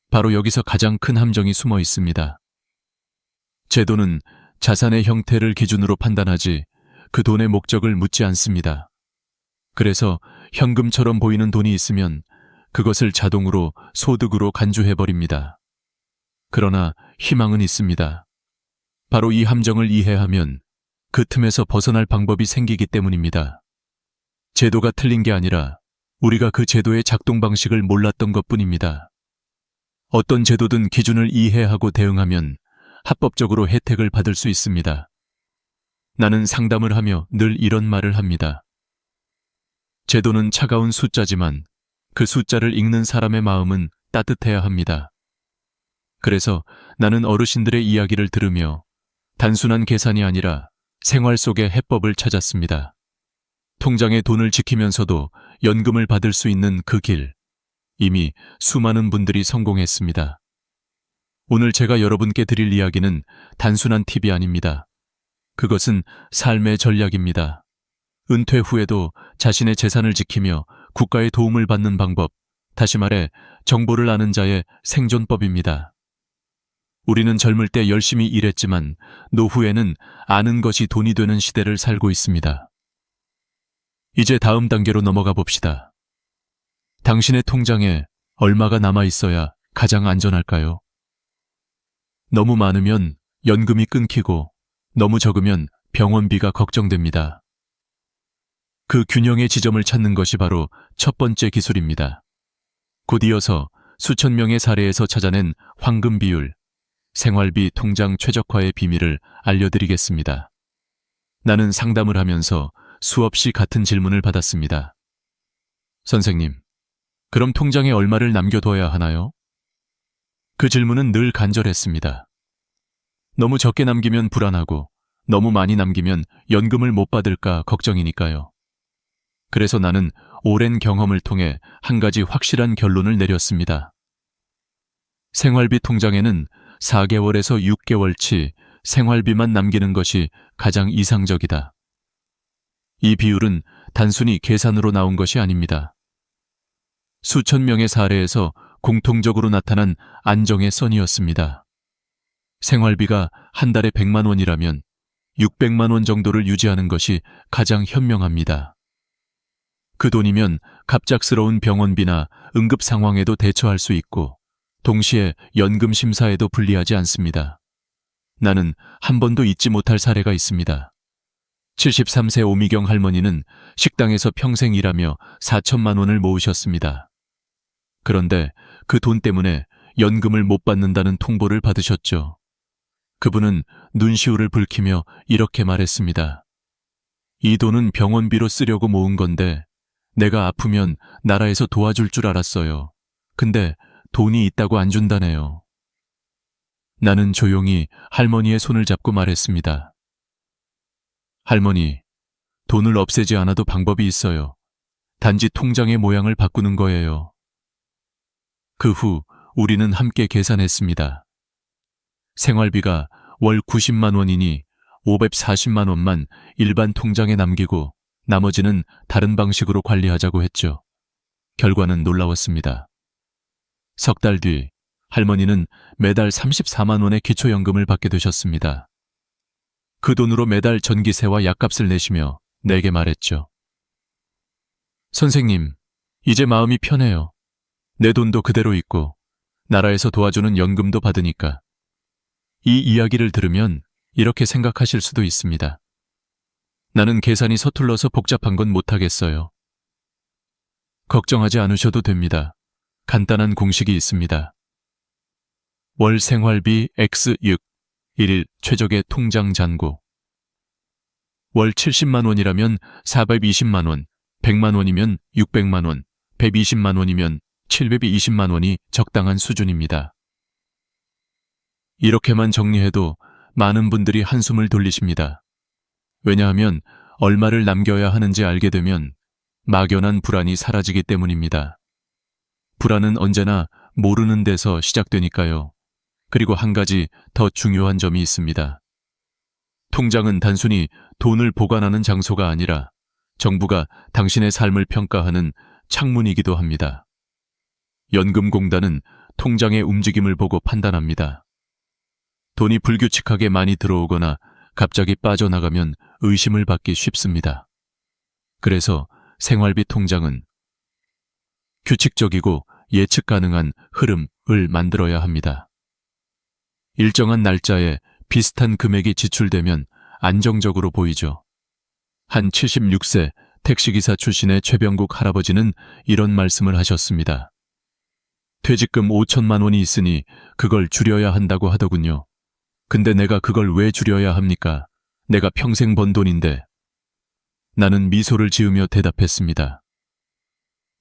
바로 여기서 가장 큰 함정이 숨어 있습니다. 제도는 자산의 형태를 기준으로 판단하지 그 돈의 목적을 묻지 않습니다. 그래서 현금처럼 보이는 돈이 있으면 그것을 자동으로 소득으로 간주해버립니다. 그러나 희망은 있습니다. 바로 이 함정을 이해하면 그 틈에서 벗어날 방법이 생기기 때문입니다. 제도가 틀린 게 아니라 우리가 그 제도의 작동 방식을 몰랐던 것뿐입니다. 어떤 제도든 기준을 이해하고 대응하면 합법적으로 혜택을 받을 수 있습니다. 나는 상담을 하며 늘 이런 말을 합니다. 제도는 차가운 숫자지만 그 숫자를 읽는 사람의 마음은 따뜻해야 합니다. 그래서 나는 어르신들의 이야기를 들으며 단순한 계산이 아니라 생활 속의 해법을 찾았습니다. 통장에 돈을 지키면서도 연금을 받을 수 있는 그 길, 이미 수많은 분들이 성공했습니다. 오늘 제가 여러분께 드릴 이야기는 단순한 팁이 아닙니다. 그것은 삶의 전략입니다. 은퇴 후에도 자신의 재산을 지키며 국가의 도움을 받는 방법, 다시 말해 정보를 아는 자의 생존법입니다. 우리는 젊을 때 열심히 일했지만 노후에는 아는 것이 돈이 되는 시대를 살고 있습니다. 이제 다음 단계로 넘어가 봅시다. 당신의 통장에 얼마가 남아 있어야 가장 안전할까요? 너무 많으면 연금이 끊기고 너무 적으면 병원비가 걱정됩니다. 그 균형의 지점을 찾는 것이 바로 첫 번째 기술입니다. 곧 이어서 수천 명의 사례에서 찾아낸 황금 비율, 생활비 통장 최적화의 비밀을 알려드리겠습니다. 나는 상담을 하면서 수없이 같은 질문을 받았습니다. 선생님, 그럼 통장에 얼마를 남겨둬야 하나요? 그 질문은 늘 간절했습니다. 너무 적게 남기면 불안하고 너무 많이 남기면 연금을 못 받을까 걱정이니까요. 그래서 나는 오랜 경험을 통해 한 가지 확실한 결론을 내렸습니다. 생활비 통장에는 4개월에서 6개월치 생활비만 남기는 것이 가장 이상적이다. 이 비율은 단순히 계산으로 나온 것이 아닙니다. 수천 명의 사례에서 공통적으로 나타난 안정의 선이었습니다. 생활비가 한 달에 100만 원이라면 600만 원 정도를 유지하는 것이 가장 현명합니다. 그 돈이면 갑작스러운 병원비나 응급 상황에도 대처할 수 있고 동시에 연금 심사에도 불리하지 않습니다. 나는 한 번도 잊지 못할 사례가 있습니다. 73세 오미경 할머니는 식당에서 평생 일하며 4천만 원을 모으셨습니다. 그런데 그 돈 때문에 연금을 못 받는다는 통보를 받으셨죠. 그분은 눈시울을 붉히며 이렇게 말했습니다. 이 돈은 병원비로 쓰려고 모은 건데 내가 아프면 나라에서 도와줄 줄 알았어요. 근데 돈이 있다고 안 준다네요. 나는 조용히 할머니의 손을 잡고 말했습니다. 할머니, 돈을 없애지 않아도 방법이 있어요. 단지 통장의 모양을 바꾸는 거예요. 그 후 우리는 함께 계산했습니다. 생활비가 월 90만 원이니 540만 원만 일반 통장에 남기고 나머지는 다른 방식으로 관리하자고 했죠. 결과는 놀라웠습니다. 석 달 뒤 할머니는 매달 34만 원의 기초연금을 받게 되셨습니다. 그 돈으로 매달 전기세와 약값을 내시며 내게 말했죠. 선생님, 이제 마음이 편해요. 내 돈도 그대로 있고 나라에서 도와주는 연금도 받으니까. 이 이야기를 들으면 이렇게 생각하실 수도 있습니다. 나는 계산이 서툴러서 복잡한 건 못하겠어요. 걱정하지 않으셔도 됩니다. 간단한 공식이 있습니다. 월 생활비 X6, 1일 최적의 통장 잔고. 월 70만 원이라면 420만 원, 100만 원이면 600만 원, 120만 원이면 720만 원이 적당한 수준입니다. 이렇게만 정리해도 많은 분들이 한숨을 돌리십니다. 왜냐하면 얼마를 남겨야 하는지 알게 되면 막연한 불안이 사라지기 때문입니다. 불안은 언제나 모르는 데서 시작되니까요. 그리고 한 가지 더 중요한 점이 있습니다. 통장은 단순히 돈을 보관하는 장소가 아니라 정부가 당신의 삶을 평가하는 창문이기도 합니다. 연금공단은 통장의 움직임을 보고 판단합니다. 돈이 불규칙하게 많이 들어오거나 갑자기 빠져나가면 의심을 받기 쉽습니다. 그래서 생활비 통장은 규칙적이고 예측 가능한 흐름을 만들어야 합니다. 일정한 날짜에 비슷한 금액이 지출되면 안정적으로 보이죠. 한 76세 택시기사 출신의 최병국 할아버지는 이런 말씀을 하셨습니다. 퇴직금 5천만 원이 있으니 그걸 줄여야 한다고 하더군요. 근데 내가 그걸 왜 줄여야 합니까? 내가 평생 번 돈인데. 나는 미소를 지으며 대답했습니다.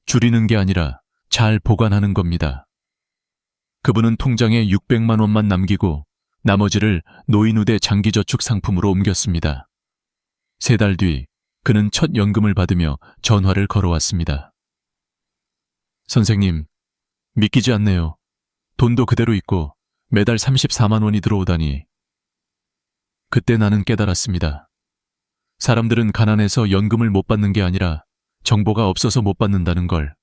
줄이는 게 아니라 잘 보관하는 겁니다. 그분은 통장에 600만 원만 남기고 나머지를 노인우대 장기저축 상품으로 옮겼습니다. 3달 뒤 그는 첫 연금을 받으며 전화를 걸어왔습니다. 선생님, 믿기지 않네요. 돈도 그대로 있고 매달 34만 원이 들어오다니. 그때 나는 깨달았습니다. 사람들은 가난해서 연금을 못 받는 게 아니라 정보가 없어서 못 받는다는 걸.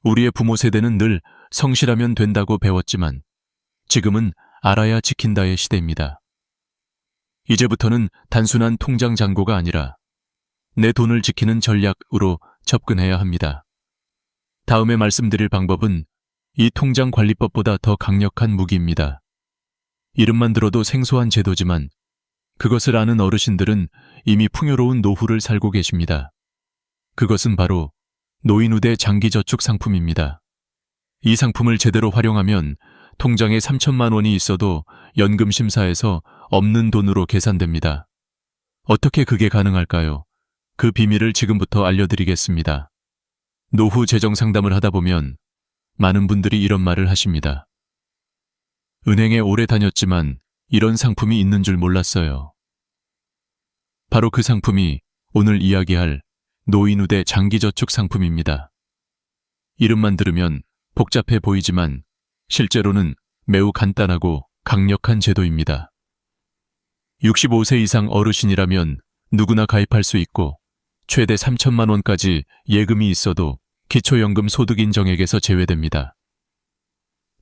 우리의 부모 세대는 늘 성실하면 된다고 배웠지만 지금은 알아야 지킨다의 시대입니다. 이제부터는 단순한 통장 잔고가 아니라 내 돈을 지키는 전략으로 접근해야 합니다. 다음에 말씀드릴 방법은 이 통장 관리법보다 더 강력한 무기입니다. 이름만 들어도 생소한 제도지만 그것을 아는 어르신들은 이미 풍요로운 노후를 살고 계십니다. 그것은 바로 노인우대 장기저축 상품입니다. 이 상품을 제대로 활용하면 통장에 3천만 원이 있어도 연금심사에서 없는 돈으로 계산됩니다. 어떻게 그게 가능할까요? 그 비밀을 지금부터 알려드리겠습니다. 노후 재정 상담을 하다 보면 많은 분들이 이런 말을 하십니다. 은행에 오래 다녔지만 이런 상품이 있는 줄 몰랐어요. 바로 그 상품이 오늘 이야기할 노인우대 장기저축 상품입니다. 이름만 들으면 복잡해 보이지만 실제로는 매우 간단하고 강력한 제도입니다. 65세 이상 어르신이라면 누구나 가입할 수 있고 최대 3천만 원까지 예금이 있어도 기초연금 소득 인정액에서 제외됩니다.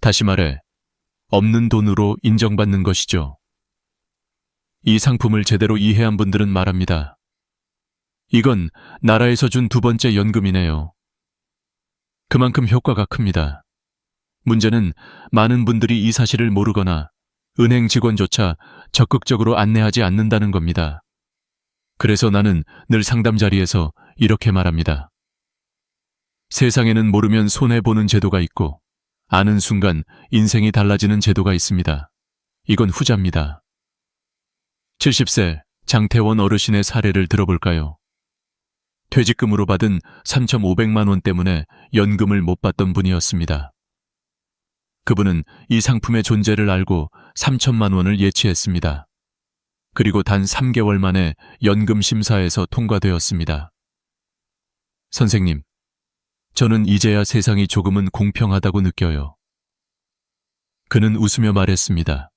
다시 말해 없는 돈으로 인정받는 것이죠. 이 상품을 제대로 이해한 분들은 말합니다. 이건 나라에서 준 두 번째 연금이네요. 그만큼 효과가 큽니다. 문제는 많은 분들이 이 사실을 모르거나 은행 직원조차 적극적으로 안내하지 않는다는 겁니다. 그래서 나는 늘 상담 자리에서 이렇게 말합니다. 세상에는 모르면 손해보는 제도가 있고 아는 순간 인생이 달라지는 제도가 있습니다. 이건 후자입니다. 70세 장태원 어르신의 사례를 들어볼까요? 퇴직금으로 받은 3,500만 원 때문에 연금을 못 받던 분이었습니다. 그분은 이 상품의 존재를 알고 3천만 원을 예치했습니다. 그리고 단 3개월 만에 연금 심사에서 통과되었습니다. 선생님, 저는 이제야 세상이 조금은 공평하다고 느껴요. 그는 웃으며 말했습니다.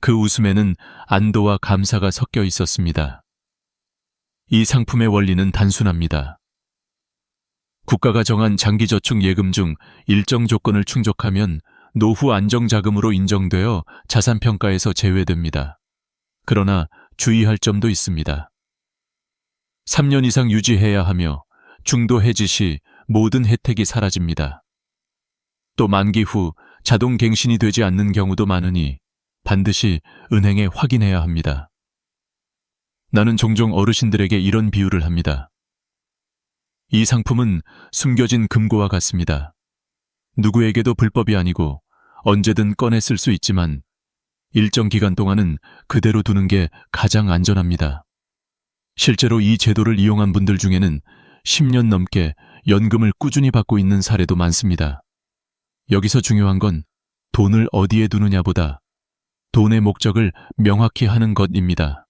그 웃음에는 안도와 감사가 섞여 있었습니다. 이 상품의 원리는 단순합니다. 국가가 정한 장기저축 예금 중 일정 조건을 충족하면 노후 안정자금으로 인정되어 자산평가에서 제외됩니다. 그러나 주의할 점도 있습니다. 3년 이상 유지해야 하며 중도 해지 시 모든 혜택이 사라집니다. 또 만기 후 자동 갱신이 되지 않는 경우도 많으니 반드시 은행에 확인해야 합니다. 나는 종종 어르신들에게 이런 비유를 합니다. 이 상품은 숨겨진 금고와 같습니다. 누구에게도 불법이 아니고 언제든 꺼내 쓸 수 있지만 일정 기간 동안은 그대로 두는 게 가장 안전합니다. 실제로 이 제도를 이용한 분들 중에는 10년 넘게 연금을 꾸준히 받고 있는 사례도 많습니다. 여기서 중요한 건 돈을 어디에 두느냐보다 돈의 목적을 명확히 하는 것입니다.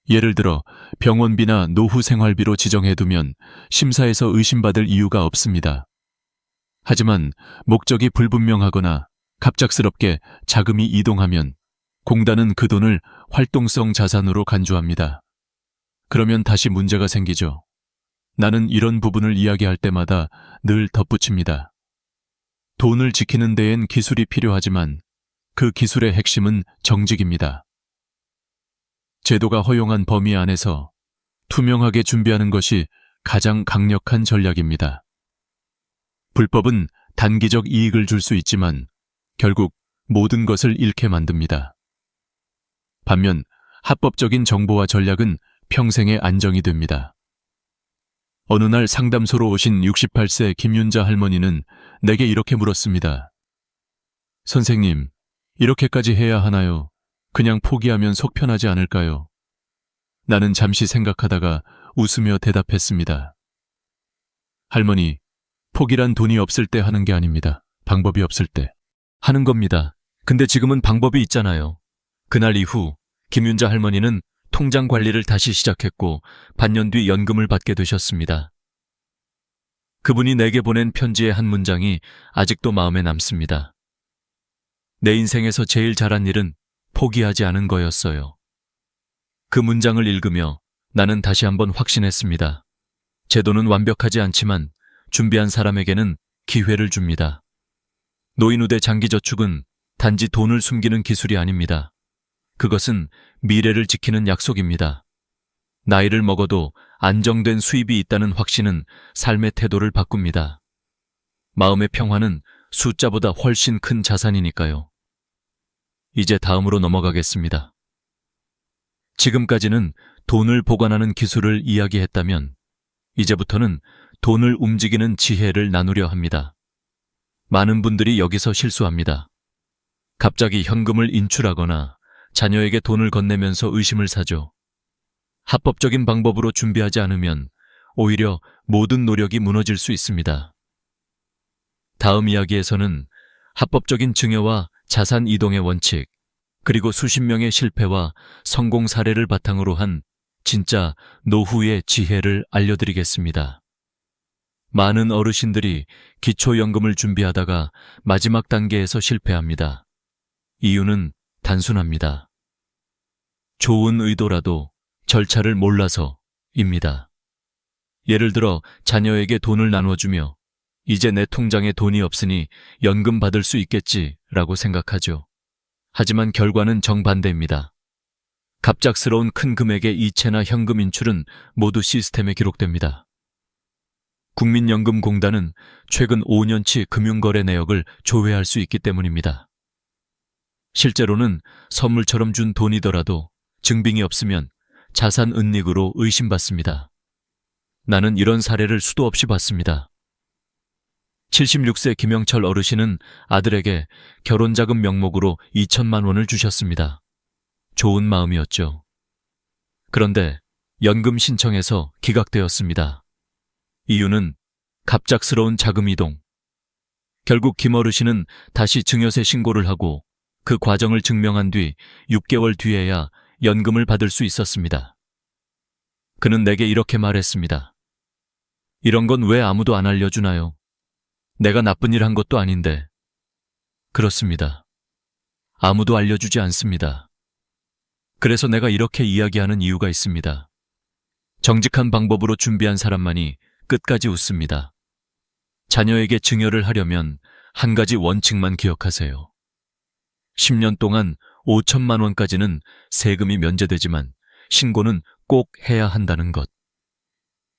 예를 들어 병원비나 노후 생활비로 지정해두면 심사에서 의심받을 이유가 없습니다. 하지만 목적이 불분명하거나 갑작스럽게 자금이 이동하면 공단은 그 돈을 활동성 자산으로 간주합니다. 그러면 다시 문제가 생기죠. 나는 이런 부분을 이야기할 때마다 늘 덧붙입니다. 돈을 지키는 데엔 기술이 필요하지만 그 기술의 핵심은 정직입니다. 제도가 허용한 범위 안에서 투명하게 준비하는 것이 가장 강력한 전략입니다. 불법은 단기적 이익을 줄 수 있지만 결국 모든 것을 잃게 만듭니다. 반면 합법적인 정보와 전략은 평생의 안정이 됩니다. 어느 날 상담소로 오신 68세 김윤자 할머니는 내게 이렇게 물었습니다. 선생님, 이렇게까지 해야 하나요? 그냥 포기하면 속 편하지 않을까요? 나는 잠시 생각하다가 웃으며 대답했습니다. 할머니, 포기란 돈이 없을 때 하는 게 아닙니다. 방법이 없을 때 하는 겁니다. 근데 지금은 방법이 있잖아요. 그날 이후 김윤자 할머니는 통장 관리를 다시 시작했고 반년 뒤 연금을 받게 되셨습니다. 그분이 내게 보낸 편지의 한 문장이 아직도 마음에 남습니다. 내 인생에서 제일 잘한 일은 포기하지 않은 거였어요. 그 문장을 읽으며 나는 다시 한번 확신했습니다. 제도는 완벽하지 않지만 준비한 사람에게는 기회를 줍니다. 노인우대 장기저축은 단지 돈을 숨기는 기술이 아닙니다. 그것은 미래를 지키는 약속입니다. 나이를 먹어도 안정된 수입이 있다는 확신은 삶의 태도를 바꿉니다. 마음의 평화는 숫자보다 훨씬 큰 자산이니까요. 이제 다음으로 넘어가겠습니다. 지금까지는 돈을 보관하는 기술을 이야기했다면 이제부터는 돈을 움직이는 지혜를 나누려 합니다. 많은 분들이 여기서 실수합니다. 갑자기 현금을 인출하거나 자녀에게 돈을 건네면서 의심을 사죠. 합법적인 방법으로 준비하지 않으면 오히려 모든 노력이 무너질 수 있습니다. 다음 이야기에서는 합법적인 증여와 자산 이동의 원칙, 그리고 수십 명의 실패와 성공 사례를 바탕으로 한 진짜 노후의 지혜를 알려드리겠습니다. 많은 어르신들이 기초연금을 준비하다가 마지막 단계에서 실패합니다. 이유는 단순합니다. 좋은 의도라도 절차를 몰라서입니다. 예를 들어 자녀에게 돈을 나눠주며 이제 내 통장에 돈이 없으니 연금 받을 수 있겠지라고 생각하죠. 하지만 결과는 정반대입니다. 갑작스러운 큰 금액의 이체나 현금 인출은 모두 시스템에 기록됩니다. 국민연금공단은 최근 5년치 금융거래 내역을 조회할 수 있기 때문입니다. 실제로는 선물처럼 준 돈이더라도 증빙이 없으면 자산 은닉으로 의심받습니다. 나는 이런 사례를 수도 없이 봤습니다. 76세 김영철 어르신은 아들에게 결혼자금 명목으로 2천만 원을 주셨습니다. 좋은 마음이었죠. 그런데 연금 신청에서 기각되었습니다. 이유는 갑작스러운 자금 이동. 결국 김어르신은 다시 증여세 신고를 하고 그 과정을 증명한 뒤 6개월 뒤에야 연금을 받을 수 있었습니다. 그는 내게 이렇게 말했습니다. 이런 건 왜 아무도 안 알려주나요? 내가 나쁜 일 한 것도 아닌데. 그렇습니다. 아무도 알려주지 않습니다. 그래서 내가 이렇게 이야기하는 이유가 있습니다. 정직한 방법으로 준비한 사람만이 끝까지 웃습니다. 자녀에게 증여를 하려면 한 가지 원칙만 기억하세요. 10년 동안 5천만 원까지는 세금이 면제되지만 신고는 꼭 해야 한다는 것.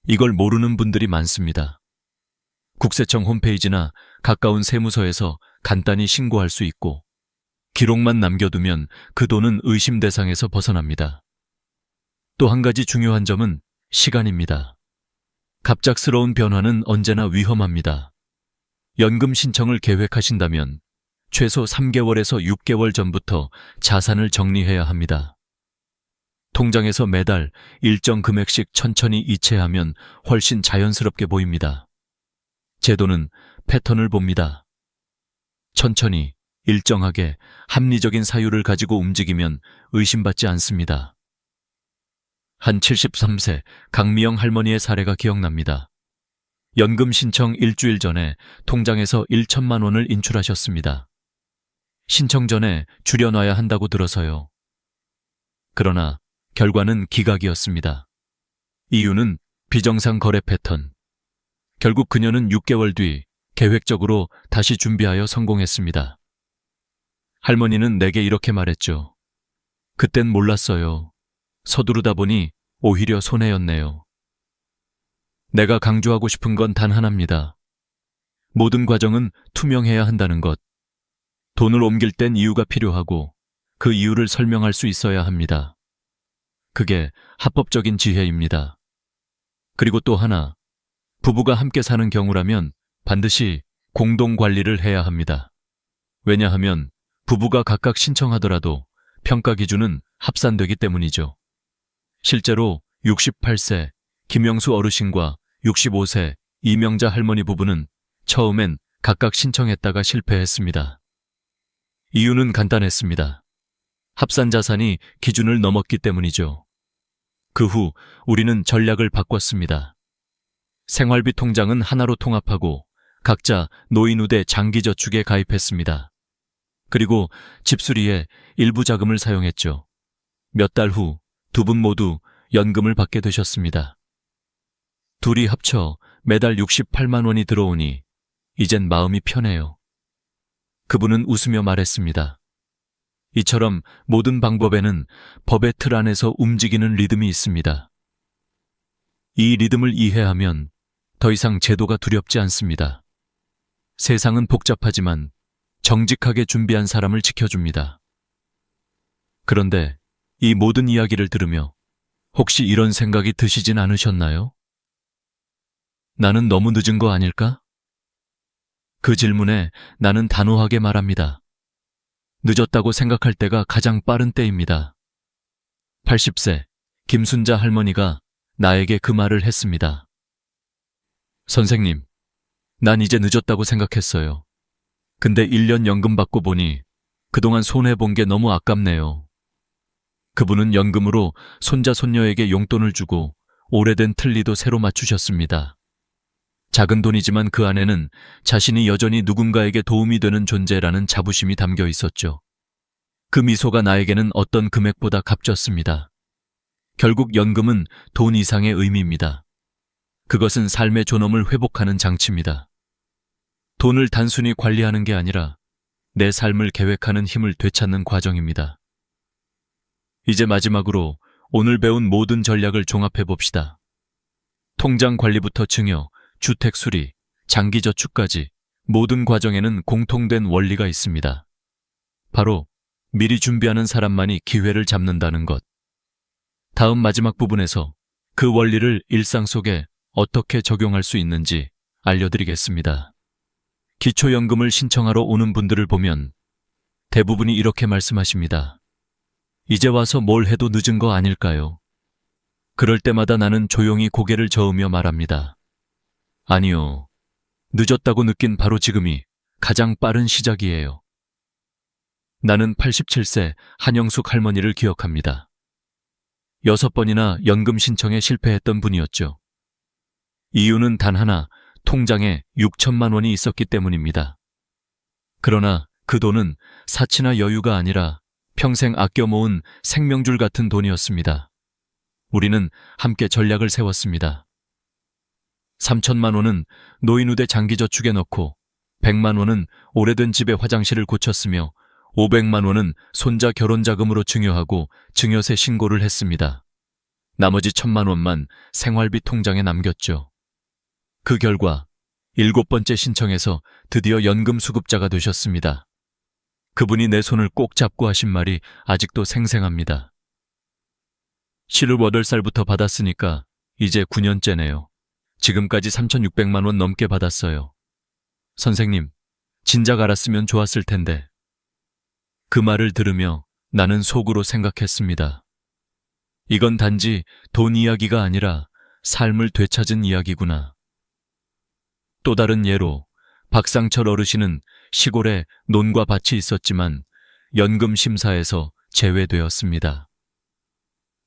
이걸 모르는 분들이 많습니다. 국세청 홈페이지나 가까운 세무서에서 간단히 신고할 수 있고 기록만 남겨두면 그 돈은 의심 대상에서 벗어납니다. 또 한 가지 중요한 점은 시간입니다. 갑작스러운 변화는 언제나 위험합니다. 연금 신청을 계획하신다면 최소 3개월에서 6개월 전부터 자산을 정리해야 합니다. 통장에서 매달 일정 금액씩 천천히 이체하면 훨씬 자연스럽게 보입니다. 제도는 패턴을 봅니다. 천천히, 일정하게, 합리적인 사유를 가지고 움직이면 의심받지 않습니다. 한 73세 강미영 할머니의 사례가 기억납니다. 연금 신청 일주일 전에 통장에서 1천만 원을 인출하셨습니다. 신청 전에 줄여놔야 한다고 들어서요. 그러나 결과는 기각이었습니다. 이유는 비정상 거래 패턴. 결국 그녀는 6개월 뒤 계획적으로 다시 준비하여 성공했습니다. 할머니는 내게 이렇게 말했죠. 그땐 몰랐어요. 서두르다 보니 오히려 손해였네요. 내가 강조하고 싶은 건 단 하나입니다. 모든 과정은 투명해야 한다는 것. 돈을 옮길 땐 이유가 필요하고 그 이유를 설명할 수 있어야 합니다. 그게 합법적인 지혜입니다. 그리고 또 하나, 부부가 함께 사는 경우라면 반드시 공동 관리를 해야 합니다. 왜냐하면 부부가 각각 신청하더라도 평가 기준은 합산되기 때문이죠. 실제로 68세 김영수 어르신과 65세 이명자 할머니 부부는 처음엔 각각 신청했다가 실패했습니다. 이유는 간단했습니다. 합산 자산이 기준을 넘었기 때문이죠. 그 후 우리는 전략을 바꿨습니다. 생활비 통장은 하나로 통합하고 각자 노인우대 장기저축에 가입했습니다. 그리고 집수리에 일부 자금을 사용했죠. 몇 달 후 두 분 모두 연금을 받게 되셨습니다. 둘이 합쳐 매달 68만 원이 들어오니 이젠 마음이 편해요. 그분은 웃으며 말했습니다. 이처럼 모든 방법에는 법의 틀 안에서 움직이는 리듬이 있습니다. 이 리듬을 이해하면 더 이상 제도가 두렵지 않습니다. 세상은 복잡하지만 정직하게 준비한 사람을 지켜줍니다. 그런데 이 모든 이야기를 들으며 혹시 이런 생각이 드시진 않으셨나요? 나는 너무 늦은 거 아닐까? 그 질문에 나는 단호하게 말합니다. 늦었다고 생각할 때가 가장 빠른 때입니다. 80세 김순자 할머니가 나에게 그 말을 했습니다. 선생님, 난 이제 늦었다고 생각했어요. 근데 1년 연금 받고 보니 그동안 손해본 게 너무 아깝네요. 그분은 연금으로 손자 손녀에게 용돈을 주고 오래된 틀니도 새로 맞추셨습니다. 작은 돈이지만 그 안에는 자신이 여전히 누군가에게 도움이 되는 존재라는 자부심이 담겨 있었죠. 그 미소가 나에게는 어떤 금액보다 값졌습니다. 결국 연금은 돈 이상의 의미입니다. 그것은 삶의 존엄을 회복하는 장치입니다. 돈을 단순히 관리하는 게 아니라 내 삶을 계획하는 힘을 되찾는 과정입니다. 이제 마지막으로 오늘 배운 모든 전략을 종합해 봅시다. 통장 관리부터 증여, 주택 수리, 장기 저축까지 모든 과정에는 공통된 원리가 있습니다. 바로 미리 준비하는 사람만이 기회를 잡는다는 것. 다음 마지막 부분에서 그 원리를 일상 속에 어떻게 적용할 수 있는지 알려드리겠습니다. 기초연금을 신청하러 오는 분들을 보면 대부분이 이렇게 말씀하십니다. 이제 와서 뭘 해도 늦은 거 아닐까요? 그럴 때마다 나는 조용히 고개를 저으며 말합니다. 아니요. 늦었다고 느낀 바로 지금이 가장 빠른 시작이에요. 나는 87세 한영숙 할머니를 기억합니다. 6번이나 연금 신청에 실패했던 분이었죠. 이유는 단 하나, 통장에 6천만 원이 있었기 때문입니다. 그러나 그 돈은 사치나 여유가 아니라 평생 아껴 모은 생명줄 같은 돈이었습니다. 우리는 함께 전략을 세웠습니다. 3천만 원은 노인우대 장기저축에 넣고 100만 원은 오래된 집의 화장실을 고쳤으며 500만 원은 손자 결혼자금으로 증여하고 증여세 신고를 했습니다. 나머지 1,000만 원만 생활비 통장에 남겼죠. 그 결과 7번째 신청에서 드디어 연금 수급자가 되셨습니다. 그분이 내 손을 꼭 잡고 하신 말이 아직도 생생합니다. 실을 8살부터 받았으니까 이제 9년째네요. 지금까지 3,600만 원 넘게 받았어요. 선생님, 진작 알았으면 좋았을 텐데. 그 말을 들으며 나는 속으로 생각했습니다. 이건 단지 돈 이야기가 아니라 삶을 되찾은 이야기구나. 또 다른 예로 박상철 어르신은 시골에 논과 밭이 있었지만 연금 심사에서 제외되었습니다.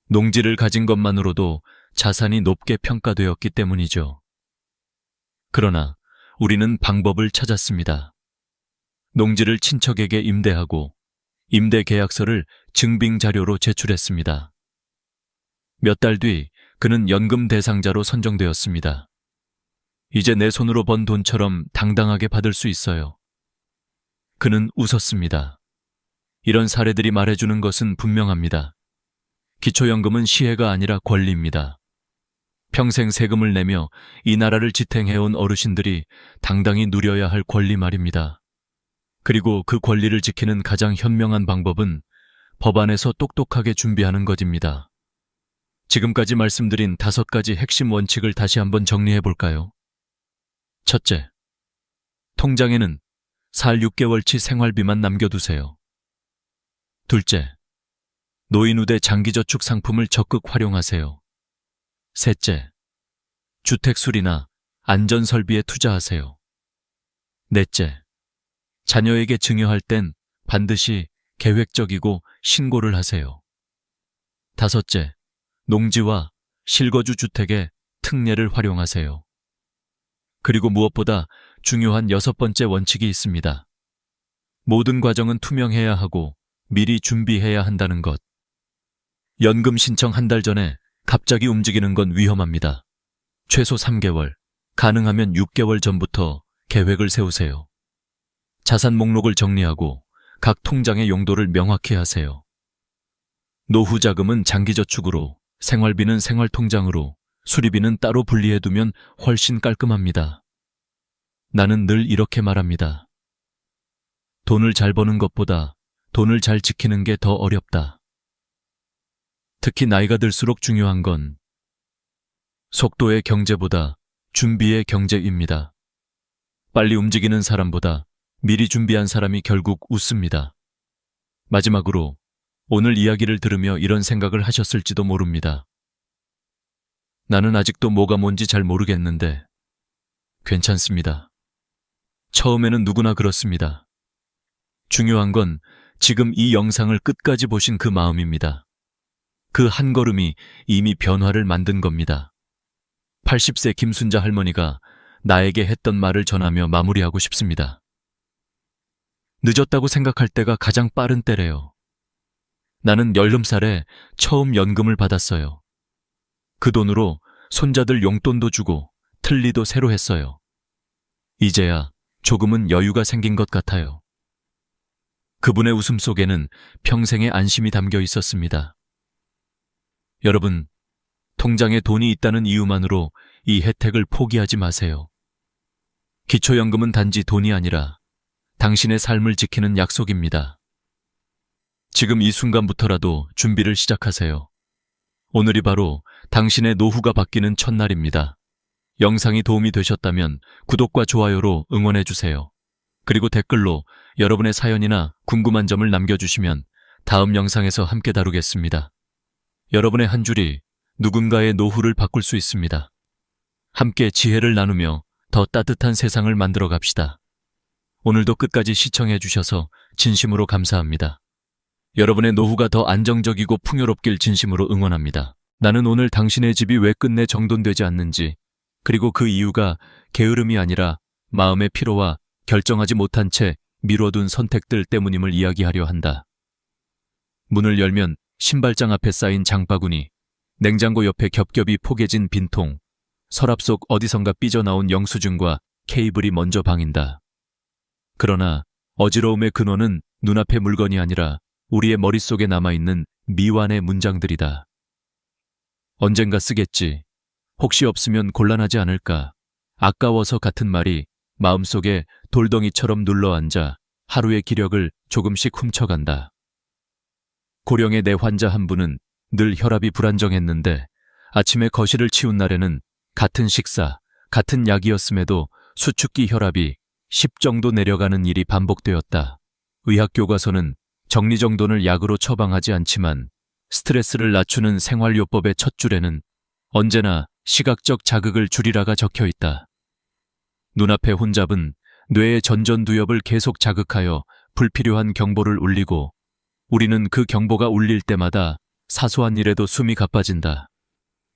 농지를 가진 것만으로도 자산이 높게 평가되었기 때문이죠. 그러나 우리는 방법을 찾았습니다. 농지를 친척에게 임대하고 임대 계약서를 증빙 자료로 제출했습니다. 몇 달 뒤 그는 연금 대상자로 선정되었습니다. 이제 내 손으로 번 돈처럼 당당하게 받을 수 있어요. 그는 웃었습니다. 이런 사례들이 말해주는 것은 분명합니다. 기초연금은 시혜가 아니라 권리입니다. 평생 세금을 내며 이 나라를 지탱해온 어르신들이 당당히 누려야 할 권리 말입니다. 그리고 그 권리를 지키는 가장 현명한 방법은 법안에서 똑똑하게 준비하는 것입니다. 지금까지 말씀드린 5가지 핵심 원칙을 다시 한번 정리해 볼까요? 첫째, 통장에는 살 6개월치 생활비만 남겨두세요. 둘째, 노인우대 장기저축 상품을 적극 활용하세요. 셋째, 주택수리나 안전설비에 투자하세요. 넷째, 자녀에게 증여할 땐 반드시 계획적이고 신고를 하세요. 다섯째, 농지와 실거주 주택의 특례를 활용하세요. 그리고 무엇보다 중요한 6번째 원칙이 있습니다. 모든 과정은 투명해야 하고 미리 준비해야 한다는 것. 연금 신청 1달 전에 갑자기 움직이는 건 위험합니다. 최소 3개월, 가능하면 6개월 전부터 계획을 세우세요. 자산 목록을 정리하고 각 통장의 용도를 명확히 하세요. 노후 자금은 장기저축으로, 생활비는 생활통장으로, 수리비는 따로 분리해두면 훨씬 깔끔합니다. 나는 늘 이렇게 말합니다. 돈을 잘 버는 것보다 돈을 잘 지키는 게 더 어렵다. 특히 나이가 들수록 중요한 건 속도의 경제보다 준비의 경제입니다. 빨리 움직이는 사람보다 미리 준비한 사람이 결국 웃습니다. 마지막으로 오늘 이야기를 들으며 이런 생각을 하셨을지도 모릅니다. 나는 아직도 뭐가 뭔지 잘 모르겠는데 괜찮습니다. 처음에는 누구나 그렇습니다. 중요한 건 지금 이 영상을 끝까지 보신 그 마음입니다. 그 한 걸음이 이미 변화를 만든 겁니다. 80세 김순자 할머니가 나에게 했던 말을 전하며 마무리하고 싶습니다. 늦었다고 생각할 때가 가장 빠른 때래요. 나는 10살에 처음 연금을 받았어요. 그 돈으로 손자들 용돈도 주고 틀니도 새로 했어요. 이제야 조금은 여유가 생긴 것 같아요. 그분의 웃음 속에는 평생의 안심이 담겨 있었습니다. 여러분, 통장에 돈이 있다는 이유만으로 이 혜택을 포기하지 마세요. 기초연금은 단지 돈이 아니라 당신의 삶을 지키는 약속입니다. 지금 이 순간부터라도 준비를 시작하세요. 오늘이 바로 당신의 노후가 바뀌는 첫날입니다. 영상이 도움이 되셨다면 구독과 좋아요로 응원해주세요. 그리고 댓글로 여러분의 사연이나 궁금한 점을 남겨주시면 다음 영상에서 함께 다루겠습니다. 여러분의 한 줄이 누군가의 노후를 바꿀 수 있습니다. 함께 지혜를 나누며 더 따뜻한 세상을 만들어 갑시다. 오늘도 끝까지 시청해 주셔서 진심으로 감사합니다. 여러분의 노후가 더 안정적이고 풍요롭길 진심으로 응원합니다. 나는 오늘 당신의 집이 왜 끝내 정돈되지 않는지, 그리고 그 이유가 게으름이 아니라 마음의 피로와 결정하지 못한 채 미뤄둔 선택들 때문임을 이야기하려 한다. 문을 열면 신발장 앞에 쌓인 장바구니, 냉장고 옆에 겹겹이 포개진 빈통, 서랍 속 어디선가 삐져나온 영수증과 케이블이 먼저 방인다. 그러나 어지러움의 근원은 눈앞의 물건이 아니라 우리의 머릿속에 남아있는 미완의 문장들이다. 언젠가 쓰겠지. 혹시 없으면 곤란하지 않을까. 아까워서 같은 말이 마음속에 돌덩이처럼 눌러앉아 하루의 기력을 조금씩 훔쳐간다. 고령의 내 환자 한 분은 늘 혈압이 불안정했는데 아침에 거실을 치운 날에는 같은 식사, 같은 약이었음에도 수축기 혈압이 10 정도 내려가는 일이 반복되었다. 의학교과서는 정리정돈을 약으로 처방하지 않지만 스트레스를 낮추는 생활요법의 첫 줄에는 언제나 시각적 자극을 줄이라가 적혀 있다. 눈앞의 혼잡은 뇌의 전전두엽을 계속 자극하여 불필요한 경보를 울리고 우리는 그 경보가 울릴 때마다 사소한 일에도 숨이 가빠진다.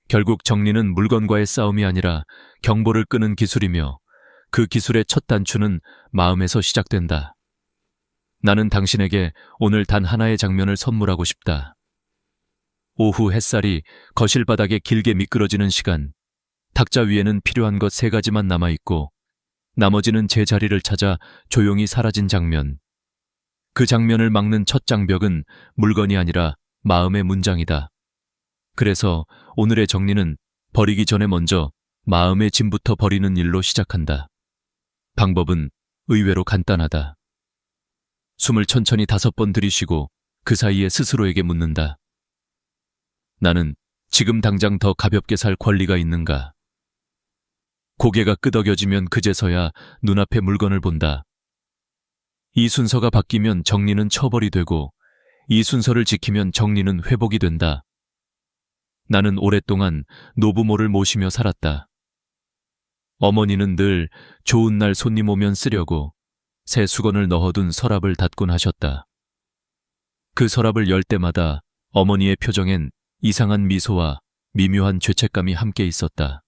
결국 정리는 물건과의 싸움이 아니라 경보를 끄는 기술이며 그 기술의 첫 단추는 마음에서 시작된다. 나는 당신에게 오늘 단 하나의 장면을 선물하고 싶다. 오후 햇살이 거실 바닥에 길게 미끄러지는 시간, 탁자 위에는 필요한 것 3가지만 남아있고 나머지는 제자리를 찾아 조용히 사라진 장면. 그 장면을 막는 첫 장벽은 물건이 아니라 마음의 문장이다. 그래서 오늘의 정리는 버리기 전에 먼저 마음의 짐부터 버리는 일로 시작한다. 방법은 의외로 간단하다. 숨을 천천히 5번 들이쉬고 그 사이에 스스로에게 묻는다. 나는 지금 당장 더 가볍게 살 권리가 있는가? 고개가 끄덕여지면 그제서야 눈앞의 물건을 본다. 이 순서가 바뀌면 정리는 처벌이 되고 이 순서를 지키면 정리는 회복이 된다. 나는 오랫동안 노부모를 모시며 살았다. 어머니는 늘 좋은 날 손님 오면 쓰려고 새 수건을 넣어둔 서랍을 닫곤 하셨다. 그 서랍을 열 때마다 어머니의 표정엔 이상한 미소와 미묘한 죄책감이 함께 있었다.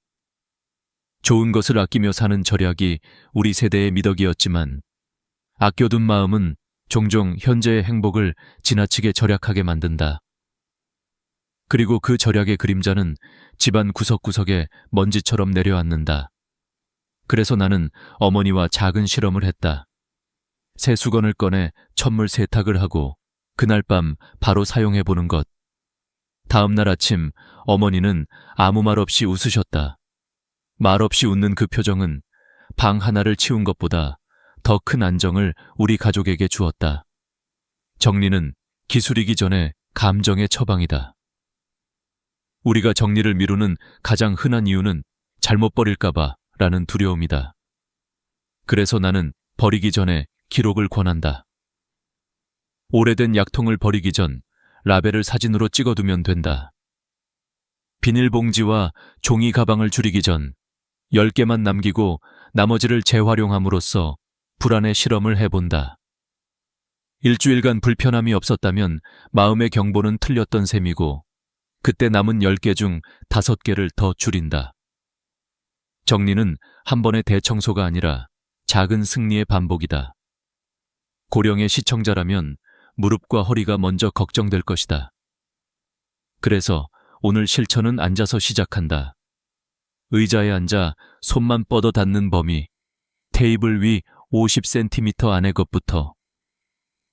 좋은 것을 아끼며 사는 절약이 우리 세대의 미덕이었지만 아껴둔 마음은 종종 현재의 행복을 지나치게 절약하게 만든다. 그리고 그 절약의 그림자는 집안 구석구석에 먼지처럼 내려앉는다. 그래서 나는 어머니와 작은 실험을 했다. 새 수건을 꺼내 천물 세탁을 하고 그날 밤 바로 사용해보는 것. 다음 날 아침 어머니는 아무 말 없이 웃으셨다. 말없이 웃는 그 표정은 방 하나를 치운 것보다 더 큰 안정을 우리 가족에게 주었다. 정리는 기술이기 전에 감정의 처방이다. 우리가 정리를 미루는 가장 흔한 이유는 잘못 버릴까봐 라는 두려움이다. 그래서 나는 버리기 전에 기록을 권한다. 오래된 약통을 버리기 전 라벨을 사진으로 찍어두면 된다. 비닐봉지와 종이 가방을 줄이기 전 10개만 남기고 나머지를 재활용함으로써 불안의 실험을 해본다. 일주일간 불편함이 없었다면 마음의 경보는 틀렸던 셈이고 그때 남은 10개 중 5개를 더 줄인다. 정리는 한 번의 대청소가 아니라 작은 승리의 반복이다. 고령의 시청자라면 무릎과 허리가 먼저 걱정될 것이다. 그래서 오늘 실천은 앉아서 시작한다. 의자에 앉아 손만 뻗어 닿는 범위, 테이블 위 50cm 안의 것부터.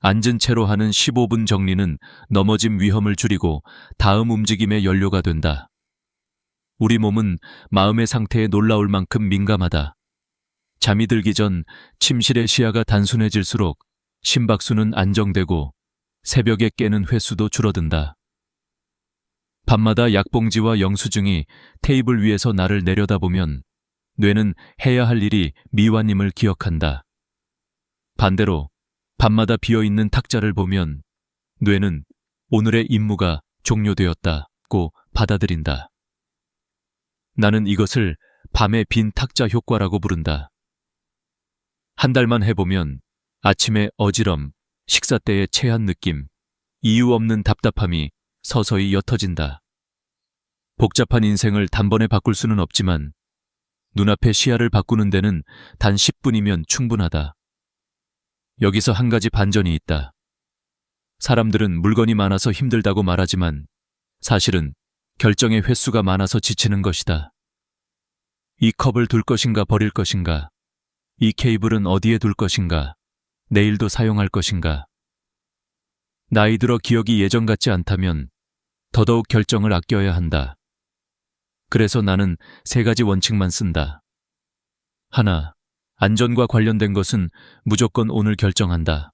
앉은 채로 하는 15분 정리는 넘어짐 위험을 줄이고 다음 움직임의 연료가 된다. 우리 몸은 마음의 상태에 놀라울 만큼 민감하다. 잠이 들기 전 침실의 시야가 단순해질수록 심박수는 안정되고 새벽에 깨는 횟수도 줄어든다. 밤마다 약봉지와 영수증이 테이블 위에서 나를 내려다보면 뇌는 해야 할 일이 미완임을 기억한다. 반대로 밤마다 비어있는 탁자를 보면 뇌는 오늘의 임무가 종료되었다고 받아들인다. 나는 이것을 밤의 빈 탁자 효과라고 부른다. 한 달만 해보면 아침에 어지럼, 식사 때의 체한 느낌, 이유 없는 답답함이 서서히 옅어진다. 복잡한 인생을 단번에 바꿀 수는 없지만 눈앞의 시야를 바꾸는 데는 단 10분이면 충분하다. 여기서 한 가지 반전이 있다. 사람들은 물건이 많아서 힘들다고 말하지만 사실은 결정의 횟수가 많아서 지치는 것이다. 이 컵을 둘 것인가 버릴 것인가? 이 케이블은 어디에 둘 것인가? 내일도 사용할 것인가? 나이 들어 기억이 예전 같지 않다면 더더욱 결정을 아껴야 한다. 그래서 나는 3가지 원칙만 쓴다. 하나, 안전과 관련된 것은 무조건 오늘 결정한다.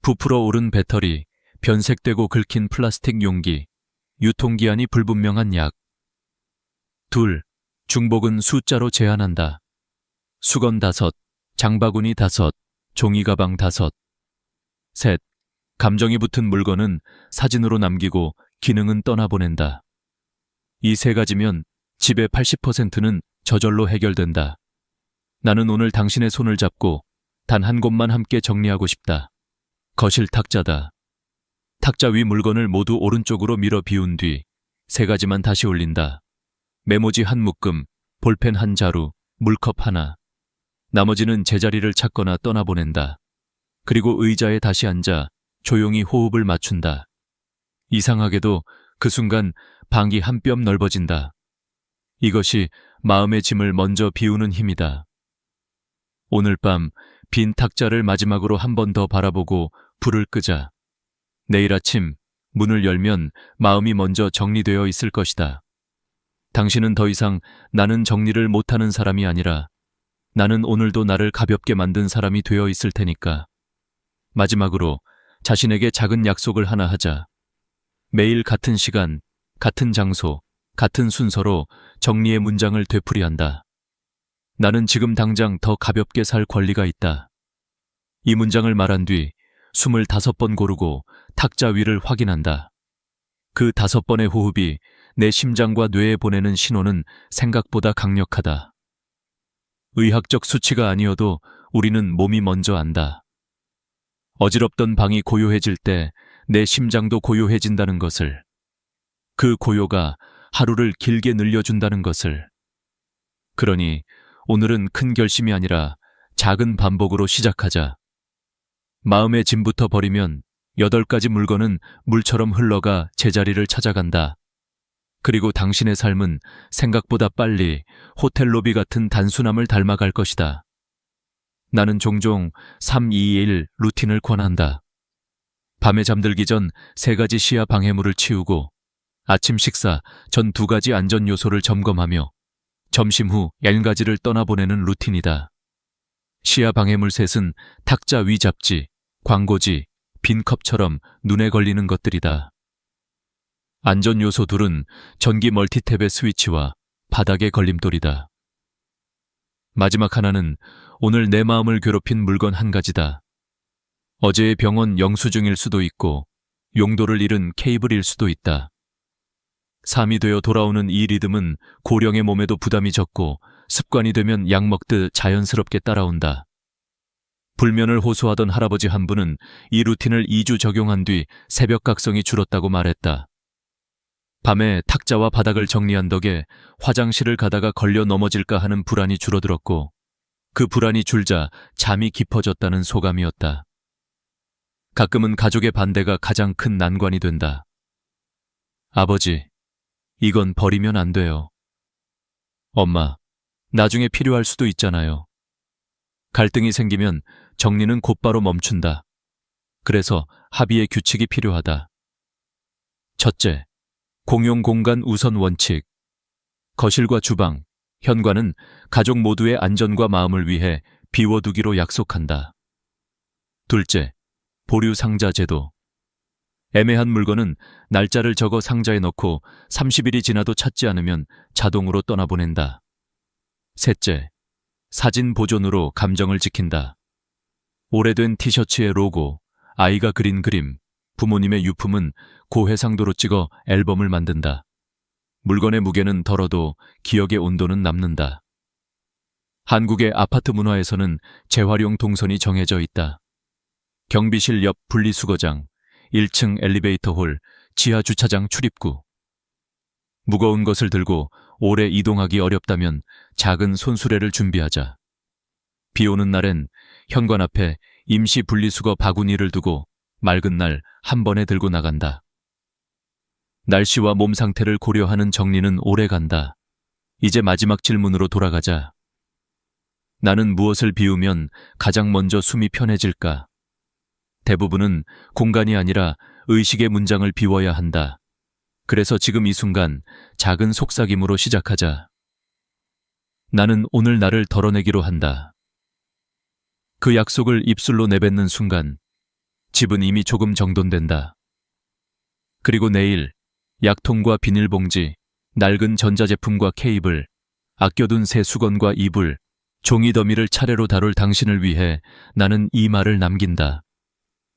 부풀어 오른 배터리, 변색되고 긁힌 플라스틱 용기, 유통기한이 불분명한 약. 둘, 중복은 숫자로 제한한다. 수건 5, 장바구니 5, 종이가방 5. 셋, 감정이 붙은 물건은 사진으로 남기고 기능은 떠나보낸다. 이 3가지면 집의 80%는 저절로 해결된다. 나는 오늘 당신의 손을 잡고 단 한 곳만 함께 정리하고 싶다. 거실 탁자다. 탁자 위 물건을 모두 오른쪽으로 밀어 비운 뒤 3가지만 다시 올린다. 메모지 한 묶음, 볼펜 한 자루, 물컵 하나. 나머지는 제자리를 찾거나 떠나보낸다. 그리고 의자에 다시 앉아 조용히 호흡을 맞춘다. 이상하게도 그 순간 방이 한 뼘 넓어진다. 이것이 마음의 짐을 먼저 비우는 힘이다. 오늘 밤 빈 탁자를 마지막으로 한 번 더 바라보고 불을 끄자. 내일 아침 문을 열면 마음이 먼저 정리되어 있을 것이다. 당신은 더 이상 나는 정리를 못하는 사람이 아니라 나는 오늘도 나를 가볍게 만든 사람이 되어 있을 테니까. 마지막으로 자신에게 작은 약속을 하나 하자. 매일 같은 시간, 같은 장소, 같은 순서로 정리의 문장을 되풀이한다. 나는 지금 당장 더 가볍게 살 권리가 있다. 이 문장을 말한 뒤 25번 고르고 탁자 위를 확인한다. 그 5번의 호흡이 내 심장과 뇌에 보내는 신호는 생각보다 강력하다. 의학적 수치가 아니어도 우리는 몸이 먼저 안다. 어지럽던 방이 고요해질 때 내 심장도 고요해진다는 것을. 그 고요가 하루를 길게 늘려준다는 것을. 그러니 오늘은 큰 결심이 아니라 작은 반복으로 시작하자. 마음의 짐부터 버리면 8가지 물건은 물처럼 흘러가 제자리를 찾아간다. 그리고 당신의 삶은 생각보다 빨리 호텔 로비 같은 단순함을 닮아갈 것이다. 나는 종종 3-2-1 루틴을 권한다. 밤에 잠들기 전 3가지 시야 방해물을 치우고 아침 식사 전 2가지 안전 요소를 점검하며 점심 후 10가지를 떠나보내는 루틴이다. 시야 방해물 셋은 탁자 위 잡지, 광고지, 빈 컵처럼 눈에 걸리는 것들이다. 안전 요소 2은 전기 멀티탭의 스위치와 바닥의 걸림돌이다. 마지막 하나는 오늘 내 마음을 괴롭힌 물건 1가지다. 어제의 병원 영수증일 수도 있고 용도를 잃은 케이블일 수도 있다. 삶이 되어 돌아오는 이 리듬은 고령의 몸에도 부담이 적고 습관이 되면 약 먹듯 자연스럽게 따라온다. 불면을 호소하던 할아버지 한 분은 이 루틴을 2주 적용한 뒤 새벽각성이 줄었다고 말했다. 밤에 탁자와 바닥을 정리한 덕에 화장실을 가다가 걸려 넘어질까 하는 불안이 줄어들었고 그 불안이 줄자 잠이 깊어졌다는 소감이었다. 가끔은 가족의 반대가 가장 큰 난관이 된다. 아버지, 이건 버리면 안 돼요. 엄마, 나중에 필요할 수도 있잖아요. 갈등이 생기면 정리는 곧바로 멈춘다. 그래서 합의의 규칙이 필요하다. 첫째, 공용 공간 우선 원칙. 거실과 주방, 현관은 가족 모두의 안전과 마음을 위해 비워두기로 약속한다. 둘째, 보류 상자 제도. 애매한 물건은 날짜를 적어 상자에 넣고 30일이 지나도 찾지 않으면 자동으로 떠나보낸다. 셋째, 사진 보존으로 감정을 지킨다. 오래된 티셔츠의 로고, 아이가 그린 그림, 부모님의 유품은 고해상도로 찍어 앨범을 만든다. 물건의 무게는 덜어도 기억의 온도는 남는다. 한국의 아파트 문화에서는 재활용 동선이 정해져 있다. 경비실 옆 분리수거장, 1층 엘리베이터 홀, 지하 주차장 출입구. 무거운 것을 들고 오래 이동하기 어렵다면 작은 손수레를 준비하자. 비 오는 날엔 현관 앞에 임시 분리수거 바구니를 두고 맑은 날 한 번에 들고 나간다. 날씨와 몸 상태를 고려하는 정리는 오래 간다. 이제 마지막 질문으로 돌아가자. 나는 무엇을 비우면 가장 먼저 숨이 편해질까? 대부분은 공간이 아니라 의식의 문장을 비워야 한다. 그래서 지금 이 순간 작은 속삭임으로 시작하자. 나는 오늘 나를 덜어내기로 한다. 그 약속을 입술로 내뱉는 순간 집은 이미 조금 정돈된다. 그리고 내일 약통과 비닐봉지, 낡은 전자제품과 케이블, 아껴둔 새 수건과 이불, 종이 더미를 차례로 다룰 당신을 위해 나는 이 말을 남긴다.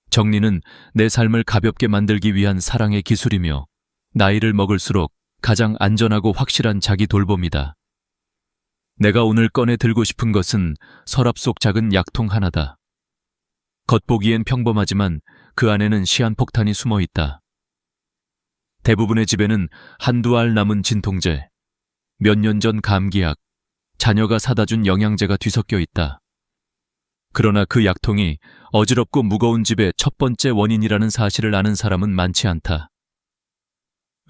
정리는 내 삶을 가볍게 만들기 위한 사랑의 기술이며 나이를 먹을수록 가장 안전하고 확실한 자기 돌봄이다. 내가 오늘 꺼내 들고 싶은 것은 서랍 속 작은 약통 하나다. 겉보기엔 평범하지만 그 안에는 시한폭탄이 숨어 있다. 대부분의 집에는 한두 알 남은 진통제, 몇 년 전 감기약, 자녀가 사다 준 영양제가 뒤섞여 있다. 그러나 그 약통이 어지럽고 무거운 집의 첫 번째 원인이라는 사실을 아는 사람은 많지 않다.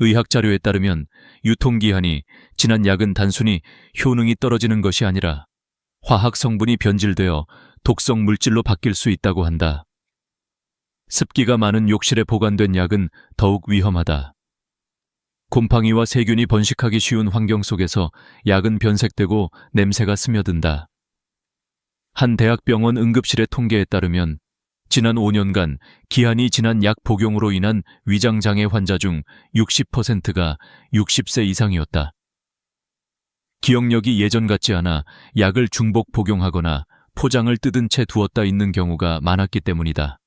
의학 자료에 따르면 유통기한이 지난 약은 단순히 효능이 떨어지는 것이 아니라 화학 성분이 변질되어 독성 물질로 바뀔 수 있다고 한다. 습기가 많은 욕실에 보관된 약은 더욱 위험하다. 곰팡이와 세균이 번식하기 쉬운 환경 속에서 약은 변색되고 냄새가 스며든다. 한 대학병원 응급실의 통계에 따르면 지난 5년간 기한이 지난 약 복용으로 인한 위장장애 환자 중 60%가 60세 이상이었다. 기억력이 예전 같지 않아 약을 중복 복용하거나 포장을 뜯은 채 두었다 있는 경우가 많았기 때문이다.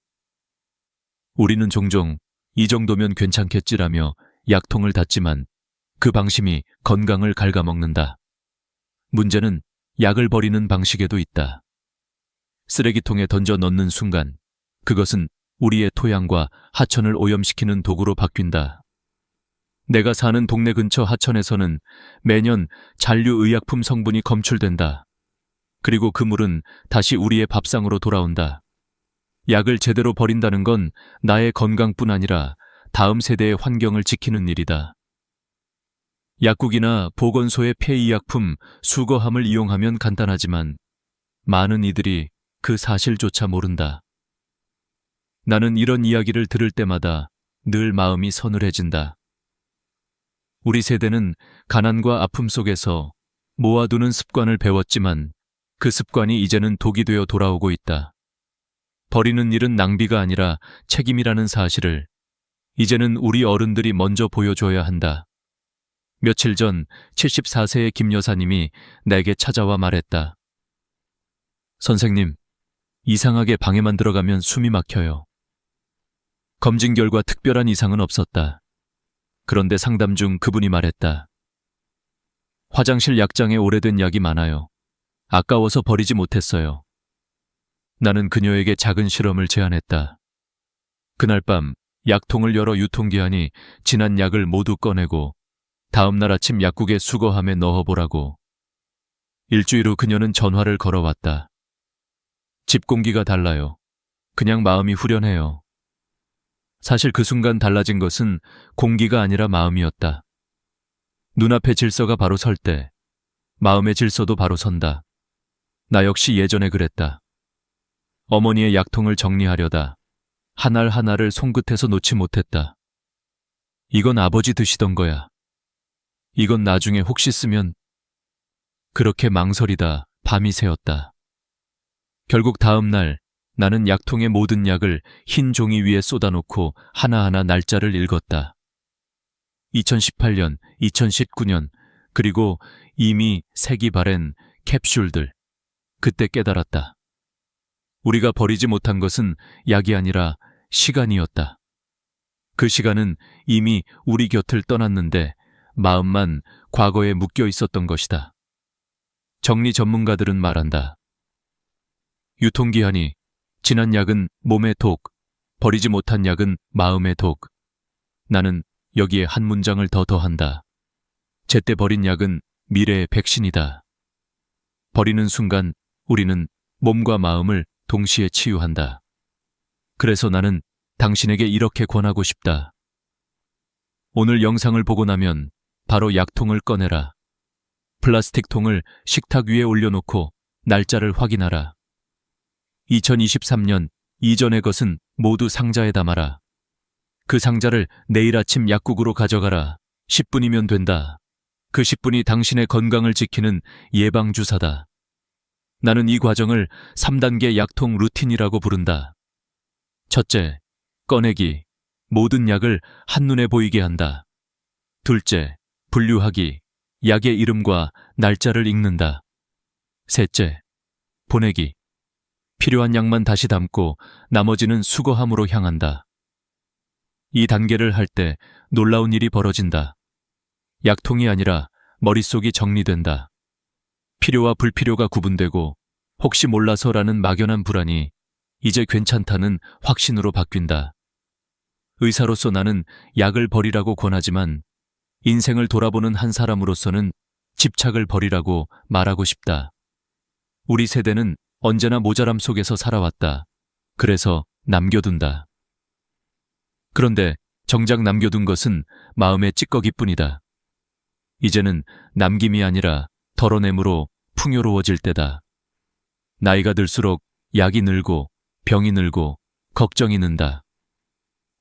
우리는 종종 이 정도면 괜찮겠지라며 약통을 닫지만 그 방심이 건강을 갉아먹는다. 문제는 약을 버리는 방식에도 있다. 쓰레기통에 던져 넣는 순간 그것은 우리의 토양과 하천을 오염시키는 도구로 바뀐다. 내가 사는 동네 근처 하천에서는 매년 잔류의약품 성분이 검출된다. 그리고 그 물은 다시 우리의 밥상으로 돌아온다. 약을 제대로 버린다는 건 나의 건강뿐 아니라 다음 세대의 환경을 지키는 일이다. 약국이나 보건소의 폐의약품, 수거함을 이용하면 간단하지만 많은 이들이 그 사실조차 모른다. 나는 이런 이야기를 들을 때마다 늘 마음이 서늘해진다. 우리 세대는 가난과 아픔 속에서 모아두는 습관을 배웠지만 그 습관이 이제는 독이 되어 돌아오고 있다. 버리는 일은 낭비가 아니라 책임이라는 사실을 이제는 우리 어른들이 먼저 보여줘야 한다. 며칠 전 74세의 김 여사님이 내게 찾아와 말했다. 선생님, 이상하게 방에만 들어가면 숨이 막혀요. 검진 결과 특별한 이상은 없었다. 그런데 상담 중 그분이 말했다. 화장실 약장에 오래된 약이 많아요. 아까워서 버리지 못했어요. 나는 그녀에게 작은 실험을 제안했다. 그날 밤 약통을 열어 유통기한이 지난 약을 모두 꺼내고 다음 날 아침 약국에 수거함에 넣어보라고. 일주일 후 그녀는 전화를 걸어왔다. 집 공기가 달라요. 그냥 마음이 후련해요. 사실 그 순간 달라진 것은 공기가 아니라 마음이었다. 눈앞의 질서가 바로 설 때 마음의 질서도 바로 선다. 나 역시 예전에 그랬다. 어머니의 약통을 정리하려다 한 알 하나를 손끝에서 놓지 못했다. 이건 아버지 드시던 거야. 이건 나중에 혹시 쓰면. 그렇게 망설이다 밤이 새었다. 결국 다음 날 나는 약통의 모든 약을 흰 종이 위에 쏟아놓고 하나하나 날짜를 읽었다. 2018년, 2019년, 그리고 이미 색이 바랜 캡슐들. 그때 깨달았다. 우리가 버리지 못한 것은 약이 아니라 시간이었다. 그 시간은 이미 우리 곁을 떠났는데 마음만 과거에 묶여 있었던 것이다. 정리 전문가들은 말한다. 유통기한이 지난 약은 몸의 독, 버리지 못한 약은 마음의 독. 나는 여기에 한 문장을 더 더한다. 제때 버린 약은 미래의 백신이다. 버리는 순간 우리는 몸과 마음을 동시에 치유한다. 그래서 나는 당신에게 이렇게 권하고 싶다. 오늘 영상을 보고 나면 바로 약통을 꺼내라. 플라스틱 통을 식탁 위에 올려놓고 날짜를 확인하라. 2023년 이전의 것은 모두 상자에 담아라. 그 상자를 내일 아침 약국으로 가져가라. 10분이면 된다. 그 10분이 당신의 건강을 지키는 예방주사다. 나는 이 과정을 3단계 약통 루틴이라고 부른다. 첫째, 꺼내기. 모든 약을 한눈에 보이게 한다. 둘째, 분류하기. 약의 이름과 날짜를 읽는다. 셋째, 보내기. 필요한 약만 다시 담고 나머지는 수거함으로 향한다. 이 단계를 할 때 놀라운 일이 벌어진다. 약통이 아니라 머릿속이 정리된다. 필요와 불필요가 구분되고 혹시 몰라서라는 막연한 불안이 이제 괜찮다는 확신으로 바뀐다. 의사로서 나는 약을 버리라고 권하지만 인생을 돌아보는 한 사람으로서는 집착을 버리라고 말하고 싶다. 우리 세대는 언제나 모자람 속에서 살아왔다. 그래서 남겨둔다. 그런데 정작 남겨둔 것은 마음의 찌꺼기뿐이다. 이제는 남김이 아니라 덜어냄으로 풍요로워질 때다. 나이가 들수록 약이 늘고 병이 늘고 걱정이 는다.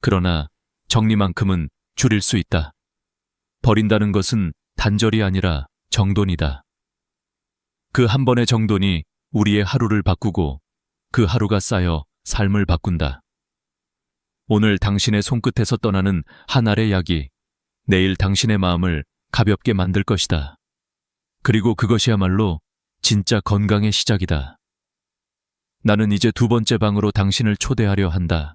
그러나 정리만큼은 줄일 수 있다. 버린다는 것은 단절이 아니라 정돈이다. 그 한 번의 정돈이 우리의 하루를 바꾸고 그 하루가 쌓여 삶을 바꾼다. 오늘 당신의 손끝에서 떠나는 한 알의 약이 내일 당신의 마음을 가볍게 만들 것이다. 그리고 그것이야말로 진짜 건강의 시작이다. 나는 이제 두 번째 방으로 당신을 초대하려 한다.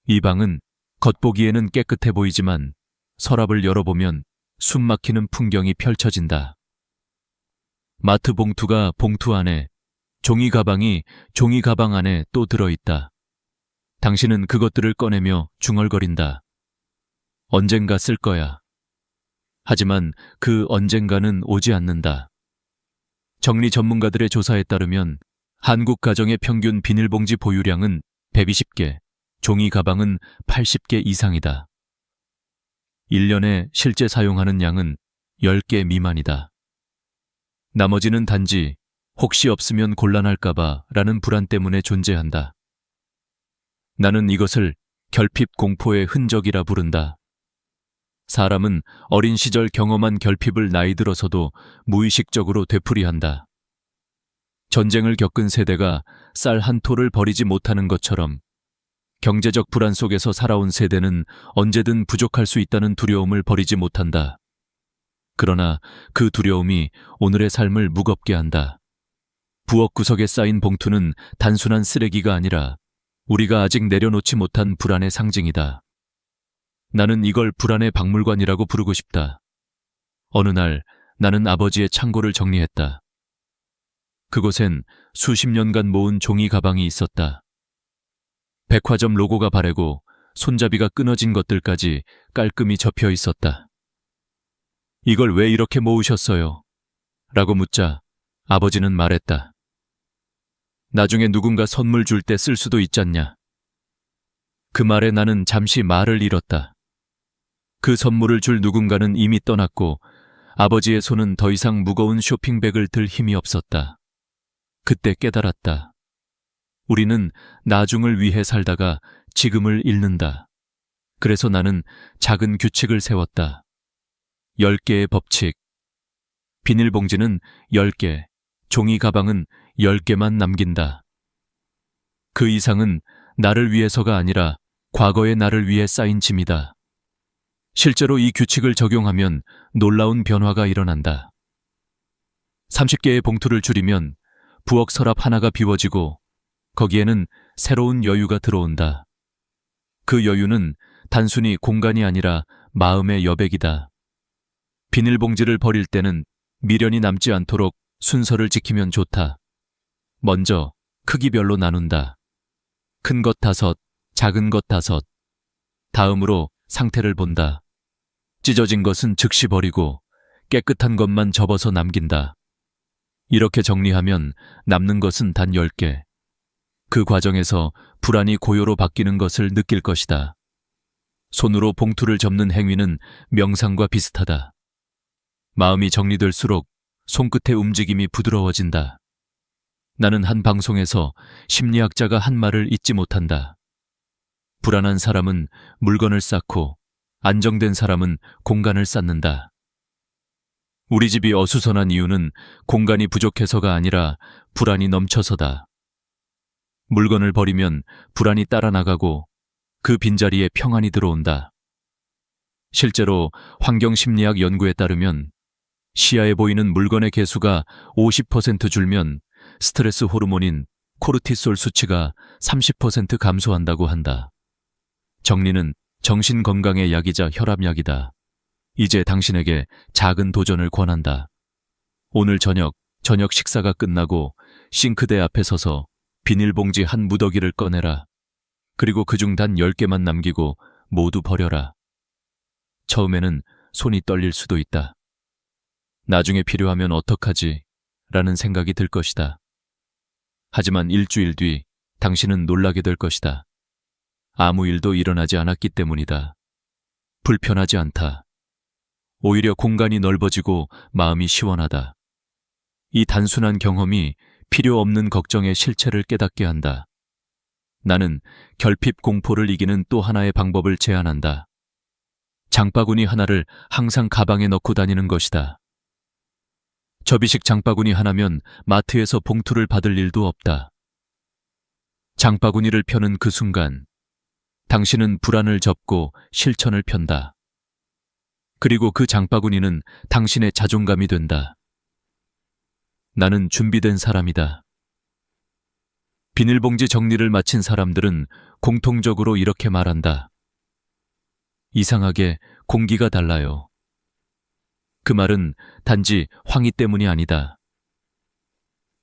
이 방은 겉보기에는 깨끗해 보이지만 서랍을 열어보면 숨막히는 풍경이 펼쳐진다. 마트 봉투가 봉투 안에, 종이 가방이 종이 가방 안에 또 들어있다. 당신은 그것들을 꺼내며 중얼거린다. 언젠가 쓸 거야. 하지만 그 언젠가는 오지 않는다. 정리 전문가들의 조사에 따르면 한국 가정의 평균 비닐봉지 보유량은 120개, 종이 가방은 80개 이상이다. 1년에 실제 사용하는 양은 10개 미만이다. 나머지는 단지 혹시 없으면 곤란할까봐 라는 불안 때문에 존재한다. 나는 이것을 결핍 공포의 흔적이라 부른다. 사람은 어린 시절 경험한 결핍을 나이 들어서도 무의식적으로 되풀이한다. 전쟁을 겪은 세대가 쌀 한 톨을 버리지 못하는 것처럼 경제적 불안 속에서 살아온 세대는 언제든 부족할 수 있다는 두려움을 버리지 못한다. 그러나 그 두려움이 오늘의 삶을 무겁게 한다. 부엌 구석에 쌓인 봉투는 단순한 쓰레기가 아니라 우리가 아직 내려놓지 못한 불안의 상징이다. 나는 이걸 불안의 박물관이라고 부르고 싶다. 어느 날 나는 아버지의 창고를 정리했다. 그곳엔 수십 년간 모은 종이 가방이 있었다. 백화점 로고가 바래고 손잡이가 끊어진 것들까지 깔끔히 접혀 있었다. 이걸 왜 이렇게 모으셨어요? 라고 묻자 아버지는 말했다. 나중에 누군가 선물 줄 때 쓸 수도 있잖냐. 그 말에 나는 잠시 말을 잃었다. 그 선물을 줄 누군가는 이미 떠났고 아버지의 손은 더 이상 무거운 쇼핑백을 들 힘이 없었다. 그때 깨달았다. 우리는 나중을 위해 살다가 지금을 잃는다. 그래서 나는 작은 규칙을 세웠다. 10개의 법칙. 비닐봉지는 10개, 종이 가방은 10개만 남긴다. 그 이상은 나를 위해서가 아니라 과거의 나를 위해 쌓인 짐이다. 실제로 이 규칙을 적용하면 놀라운 변화가 일어난다. 30개의 봉투를 줄이면 부엌 서랍 하나가 비워지고 거기에는 새로운 여유가 들어온다. 그 여유는 단순히 공간이 아니라 마음의 여백이다. 비닐봉지를 버릴 때는 미련이 남지 않도록 순서를 지키면 좋다. 먼저 크기별로 나눈다. 큰 것 5, 작은 것 5. 다음으로 상태를 본다. 찢어진 것은 즉시 버리고 깨끗한 것만 접어서 남긴다. 이렇게 정리하면 남는 것은 단 10개. 그 과정에서 불안이 고요로 바뀌는 것을 느낄 것이다. 손으로 봉투를 접는 행위는 명상과 비슷하다. 마음이 정리될수록 손끝의 움직임이 부드러워진다. 나는 한 방송에서 심리학자가 한 말을 잊지 못한다. 불안한 사람은 물건을 쌓고 안정된 사람은 공간을 쌓는다. 우리 집이 어수선한 이유는 공간이 부족해서가 아니라 불안이 넘쳐서다. 물건을 버리면 불안이 따라 나가고 그 빈자리에 평안이 들어온다. 실제로 환경심리학 연구에 따르면 시야에 보이는 물건의 개수가 50% 줄면 스트레스 호르몬인 코르티솔 수치가 30% 감소한다고 한다. 정리는 정신 건강의 약이자 혈압약이다. 이제 당신에게 작은 도전을 권한다. 오늘 저녁 식사가 끝나고 싱크대 앞에 서서 비닐봉지 한 무더기를 꺼내라. 그리고 그중 단 10개만 남기고 모두 버려라. 처음에는 손이 떨릴 수도 있다. 나중에 필요하면 어떡하지? 라는 생각이 들 것이다. 하지만 일주일 뒤 당신은 놀라게 될 것이다. 아무 일도 일어나지 않았기 때문이다. 불편하지 않다. 오히려 공간이 넓어지고 마음이 시원하다. 이 단순한 경험이 필요 없는 걱정의 실체를 깨닫게 한다. 나는 결핍 공포를 이기는 또 하나의 방법을 제안한다. 장바구니 하나를 항상 가방에 넣고 다니는 것이다. 접이식 장바구니 하나면 마트에서 봉투를 받을 일도 없다. 장바구니를 펴는 그 순간 당신은 불안을 접고 실천을 편다. 그리고 그 장바구니는 당신의 자존감이 된다. 나는 준비된 사람이다. 비닐봉지 정리를 마친 사람들은 공통적으로 이렇게 말한다. 이상하게 공기가 달라요. 그 말은 단지 황희 때문이 아니다.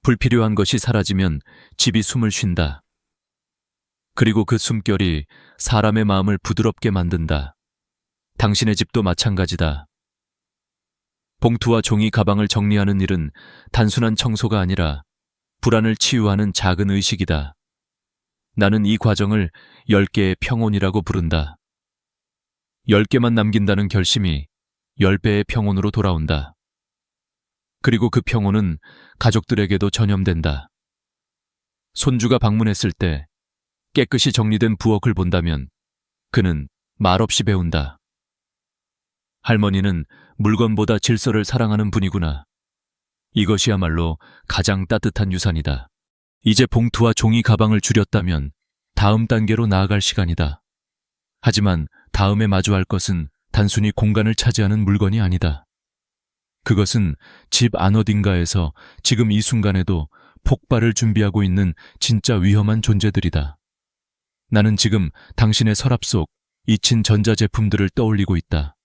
불필요한 것이 사라지면 집이 숨을 쉰다. 그리고 그 숨결이 사람의 마음을 부드럽게 만든다. 당신의 집도 마찬가지다. 봉투와 종이 가방을 정리하는 일은 단순한 청소가 아니라 불안을 치유하는 작은 의식이다. 나는 이 과정을 10개의 평온이라고 부른다. 10개만 남긴다는 결심이 10배의 평온으로 돌아온다. 그리고 그 평온은 가족들에게도 전염된다. 손주가 방문했을 때 깨끗이 정리된 부엌을 본다면 그는 말없이 배운다. 할머니는 물건보다 질서를 사랑하는 분이구나. 이것이야말로 가장 따뜻한 유산이다. 이제 봉투와 종이 가방을 줄였다면 다음 단계로 나아갈 시간이다. 하지만 다음에 마주할 것은 단순히 공간을 차지하는 물건이 아니다. 그것은 집 안 어딘가에서 지금 이 순간에도 폭발을 준비하고 있는 진짜 위험한 존재들이다. 나는 지금 당신의 서랍 속 잊힌 전자제품들을 떠올리고 있다.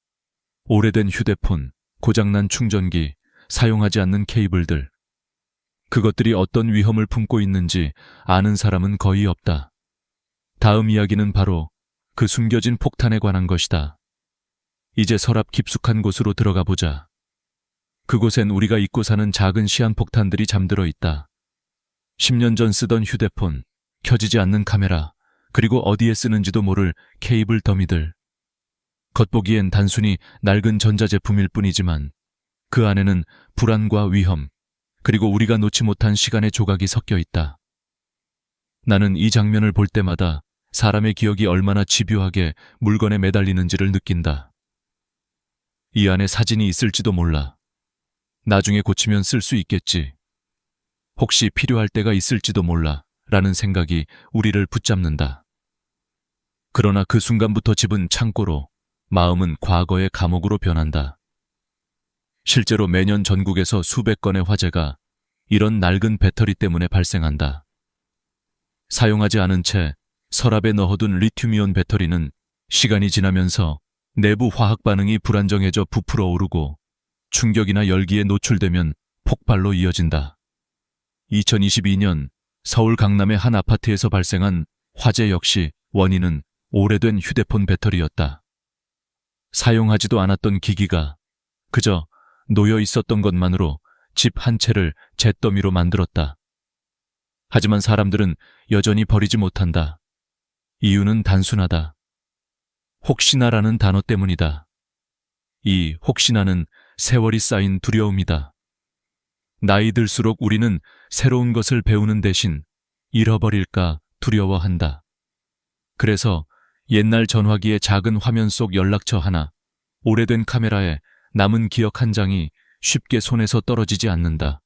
오래된 휴대폰, 고장난 충전기, 사용하지 않는 케이블들. 그것들이 어떤 위험을 품고 있는지 아는 사람은 거의 없다. 다음 이야기는 바로 그 숨겨진 폭탄에 관한 것이다. 이제 서랍 깊숙한 곳으로 들어가 보자. 그곳엔 우리가 잊고 사는 작은 시한폭탄들이 잠들어 있다. 10년 전 쓰던 휴대폰, 켜지지 않는 카메라, 그리고 어디에 쓰는지도 모를 케이블 더미들. 겉보기엔 단순히 낡은 전자제품일 뿐이지만 그 안에는 불안과 위험, 그리고 우리가 놓지 못한 시간의 조각이 섞여 있다. 나는 이 장면을 볼 때마다 사람의 기억이 얼마나 집요하게 물건에 매달리는지를 느낀다. 이 안에 사진이 있을지도 몰라. 나중에 고치면 쓸 수 있겠지. 혹시 필요할 때가 있을지도 몰라 라는 생각이 우리를 붙잡는다. 그러나 그 순간부터 집은 창고로, 마음은 과거의 감옥으로 변한다. 실제로 매년 전국에서 수백 건의 화재가 이런 낡은 배터리 때문에 발생한다. 사용하지 않은 채 서랍에 넣어둔 리튬이온 배터리는 시간이 지나면서 내부 화학 반응이 불안정해져 부풀어 오르고 충격이나 열기에 노출되면 폭발로 이어진다. 2022년 서울 강남의 한 아파트에서 발생한 화재 역시 원인은 오래된 휴대폰 배터리였다. 사용하지도 않았던 기기가 그저 놓여 있었던 것만으로 집 한 채를 잿더미로 만들었다. 하지만 사람들은 여전히 버리지 못한다. 이유는 단순하다. 혹시나라는 단어 때문이다. 이 혹시나는 세월이 쌓인 두려움이다. 나이 들수록 우리는 새로운 것을 배우는 대신 잃어버릴까 두려워한다. 그래서 옛날 전화기의 작은 화면 속 연락처 하나, 오래된 카메라에 남은 기억 한 장이 쉽게 손에서 떨어지지 않는다.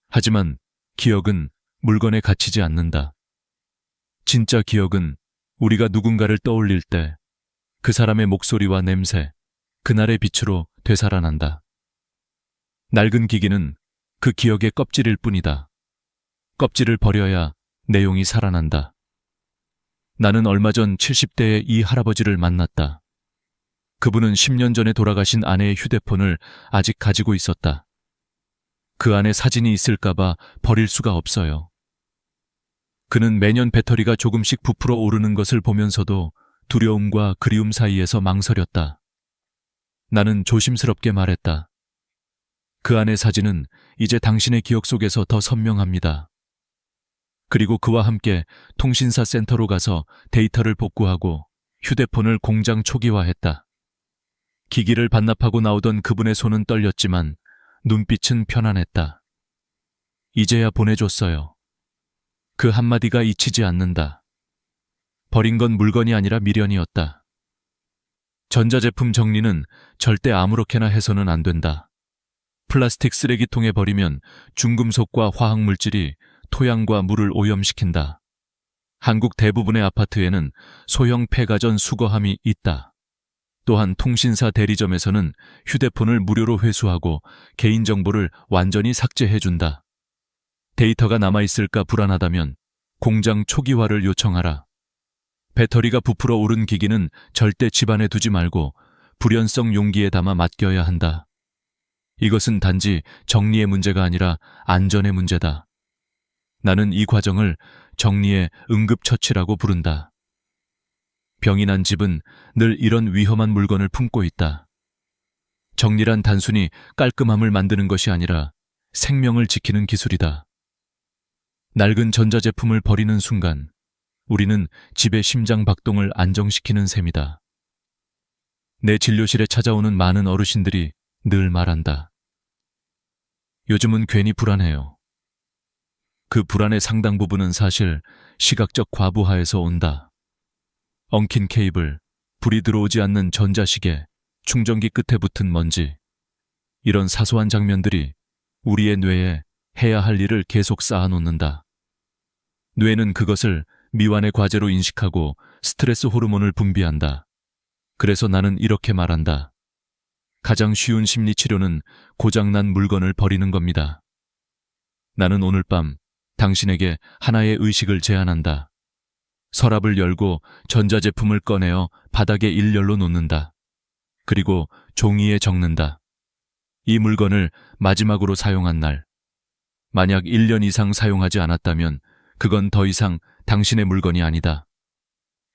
하지만 기억은 물건에 갇히지 않는다. 진짜 기억은 우리가 누군가를 떠올릴 때 그 사람의 목소리와 냄새, 그날의 빛으로 되살아난다. 낡은 기기는 그 기억의 껍질일 뿐이다. 껍질을 버려야 내용이 살아난다. 나는 얼마 전 70대의 이 할아버지를 만났다. 그분은 10년 전에 돌아가신 아내의 휴대폰을 아직 가지고 있었다. 그 안에 사진이 있을까봐 버릴 수가 없어요. 그는 매년 배터리가 조금씩 부풀어 오르는 것을 보면서도 두려움과 그리움 사이에서 망설였다. 나는 조심스럽게 말했다. 그 안의 사진은 이제 당신의 기억 속에서 더 선명합니다. 그리고 그와 함께 통신사 센터로 가서 데이터를 복구하고 휴대폰을 공장 초기화했다. 기기를 반납하고 나오던 그분의 손은 떨렸지만 눈빛은 편안했다. 이제야 보내줬어요. 그 한마디가 잊히지 않는다. 버린 건 물건이 아니라 미련이었다. 전자제품 정리는 절대 아무렇게나 해서는 안 된다. 플라스틱 쓰레기통에 버리면 중금속과 화학물질이 토양과 물을 오염시킨다. 한국 대부분의 아파트에는 소형 폐가전 수거함이 있다. 또한 통신사 대리점에서는 휴대폰을 무료로 회수하고 개인정보를 완전히 삭제해준다. 데이터가 남아있을까 불안하다면 공장 초기화를 요청하라. 배터리가 부풀어 오른 기기는 절대 집안에 두지 말고 불연성 용기에 담아 맡겨야 한다. 이것은 단지 정리의 문제가 아니라 안전의 문제다. 나는 이 과정을 정리의 응급처치라고 부른다. 병이 난 집은 늘 이런 위험한 물건을 품고 있다. 정리란 단순히 깔끔함을 만드는 것이 아니라 생명을 지키는 기술이다. 낡은 전자제품을 버리는 순간 우리는 집의 심장 박동을 안정시키는 셈이다. 내 진료실에 찾아오는 많은 어르신들이 늘 말한다. 요즘은 괜히 불안해요. 그 불안의 상당 부분은 사실 시각적 과부하에서 온다. 엉킨 케이블, 불이 들어오지 않는 전자시계, 충전기 끝에 붙은 먼지. 이런 사소한 장면들이 우리의 뇌에 해야 할 일을 계속 쌓아놓는다. 뇌는 그것을 미완의 과제로 인식하고 스트레스 호르몬을 분비한다. 그래서 나는 이렇게 말한다. 가장 쉬운 심리치료는 고장난 물건을 버리는 겁니다. 나는 오늘 밤 당신에게 하나의 의식을 제안한다. 서랍을 열고 전자제품을 꺼내어 바닥에 일렬로 놓는다. 그리고 종이에 적는다. 이 물건을 마지막으로 사용한 날. 만약 1년 이상 사용하지 않았다면 그건 더 이상 당신의 물건이 아니다.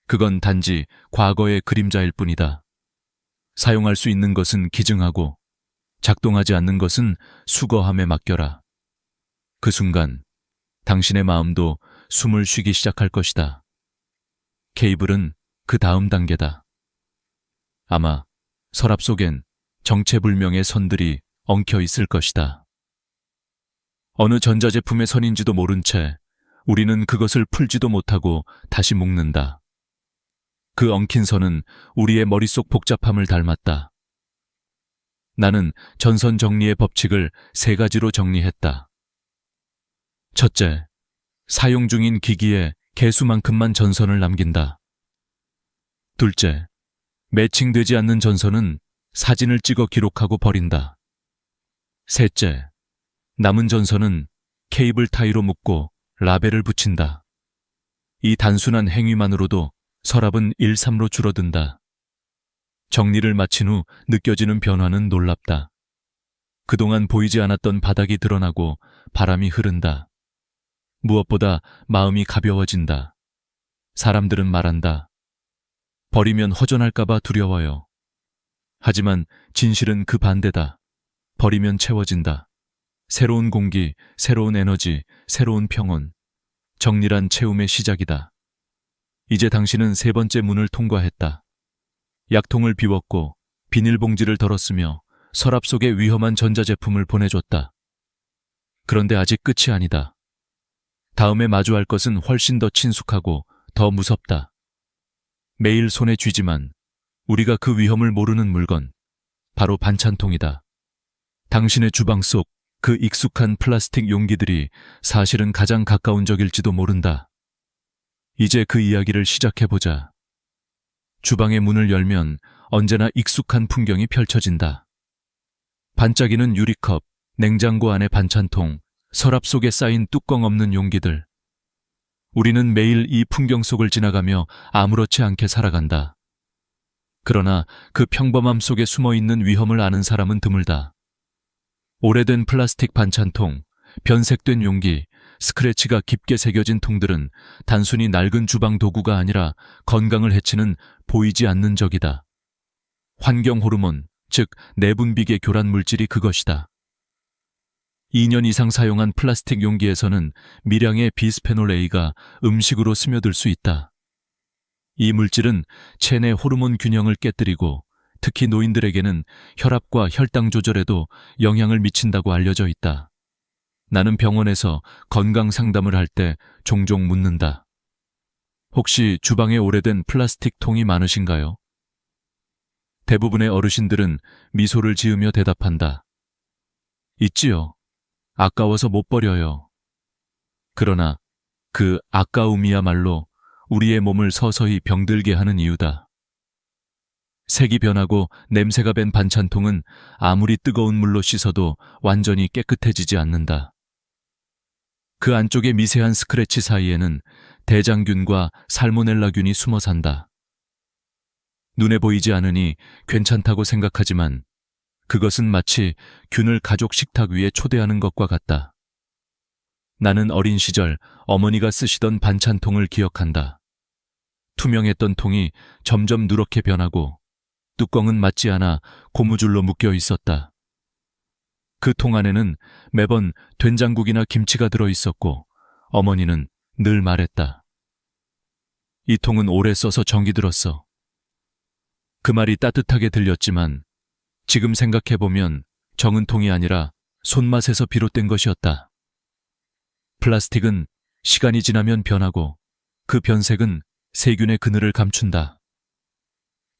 그건 단지 과거의 그림자일 뿐이다. 사용할 수 있는 것은 기증하고 작동하지 않는 것은 수거함에 맡겨라. 그 순간 당신의 마음도 숨을 쉬기 시작할 것이다. 케이블은 그 다음 단계다. 아마 서랍 속엔 정체불명의 선들이 엉켜 있을 것이다. 어느 전자제품의 선인지도 모른 채 우리는 그것을 풀지도 못하고 다시 묶는다. 그 엉킨 선은 우리의 머릿속 복잡함을 닮았다. 나는 전선 정리의 법칙을 3가지로 정리했다. 첫째, 사용 중인 기기에 개수만큼만 전선을 남긴다. 둘째, 매칭되지 않는 전선은 사진을 찍어 기록하고 버린다. 셋째, 남은 전선은 케이블 타이로 묶고 라벨을 붙인다. 이 단순한 행위만으로도 서랍은 1-3로 줄어든다. 정리를 마친 후 느껴지는 변화는 놀랍다. 그동안 보이지 않았던 바닥이 드러나고 바람이 흐른다. 무엇보다 마음이 가벼워진다. 사람들은 말한다. 버리면 허전할까봐 두려워요. 하지만 진실은 그 반대다. 버리면 채워진다. 새로운 공기, 새로운 에너지, 새로운 평온. 정밀한 채움의 시작이다. 이제 당신은 세 번째 문을 통과했다. 약통을 비웠고 비닐봉지를 덜었으며 서랍 속에 위험한 전자제품을 보내줬다. 그런데 아직 끝이 아니다. 다음에 마주할 것은 훨씬 더 친숙하고 더 무섭다. 매일 손에 쥐지만 우리가 그 위험을 모르는 물건, 바로 반찬통이다. 당신의 주방 속 그 익숙한 플라스틱 용기들이 사실은 가장 가까운 적일지도 모른다. 이제 그 이야기를 시작해보자. 주방의 문을 열면 언제나 익숙한 풍경이 펼쳐진다. 반짝이는 유리컵, 냉장고 안의 반찬통, 서랍 속에 쌓인 뚜껑 없는 용기들. 우리는 매일 이 풍경 속을 지나가며 아무렇지 않게 살아간다. 그러나 그 평범함 속에 숨어있는 위험을 아는 사람은 드물다. 오래된 플라스틱 반찬통, 변색된 용기, 스크래치가 깊게 새겨진 통들은 단순히 낡은 주방 도구가 아니라 건강을 해치는 보이지 않는 적이다. 환경 호르몬, 즉 내분비계 교란 물질이 그것이다. 2년 이상 사용한 플라스틱 용기에서는 미량의 비스페놀 A가 음식으로 스며들 수 있다. 이 물질은 체내 호르몬 균형을 깨뜨리고 특히 노인들에게는 혈압과 혈당 조절에도 영향을 미친다고 알려져 있다. 나는 병원에서 건강 상담을 할 때 종종 묻는다. 혹시 주방에 오래된 플라스틱 통이 많으신가요? 대부분의 어르신들은 미소를 지으며 대답한다. 있지요. 아까워서 못 버려요. 그러나 그 아까움이야말로 우리의 몸을 서서히 병들게 하는 이유다. 색이 변하고 냄새가 밴 반찬통은 아무리 뜨거운 물로 씻어도 완전히 깨끗해지지 않는다. 그 안쪽의 미세한 스크래치 사이에는 대장균과 살모넬라균이 숨어 산다. 눈에 보이지 않으니 괜찮다고 생각하지만 그것은 마치 균을 가족 식탁 위에 초대하는 것과 같다. 나는 어린 시절 어머니가 쓰시던 반찬통을 기억한다. 투명했던 통이 점점 누렇게 변하고 뚜껑은 맞지 않아 고무줄로 묶여 있었다. 그 통 안에는 매번 된장국이나 김치가 들어 있었고 어머니는 늘 말했다. 이 통은 오래 써서 정이 들었어. 그 말이 따뜻하게 들렸지만 지금 생각해보면 정은 통이 아니라 손맛에서 비롯된 것이었다. 플라스틱은 시간이 지나면 변하고 그 변색은 세균의 그늘을 감춘다.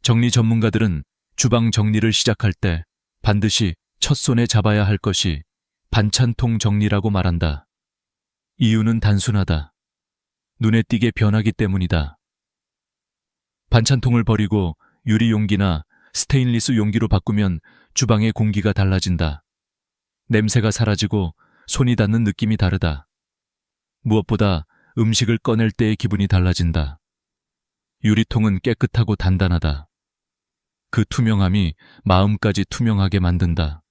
정리 전문가들은 주방 정리를 시작할 때 반드시 첫 손에 잡아야 할 것이 반찬통 정리라고 말한다. 이유는 단순하다. 눈에 띄게 변하기 때문이다. 반찬통을 버리고 유리 용기나 스테인리스 용기로 바꾸면 주방의 공기가 달라진다. 냄새가 사라지고 손이 닿는 느낌이 다르다. 무엇보다 음식을 꺼낼 때의 기분이 달라진다. 유리통은 깨끗하고 단단하다. 그 투명함이 마음까지 투명하게 만든다.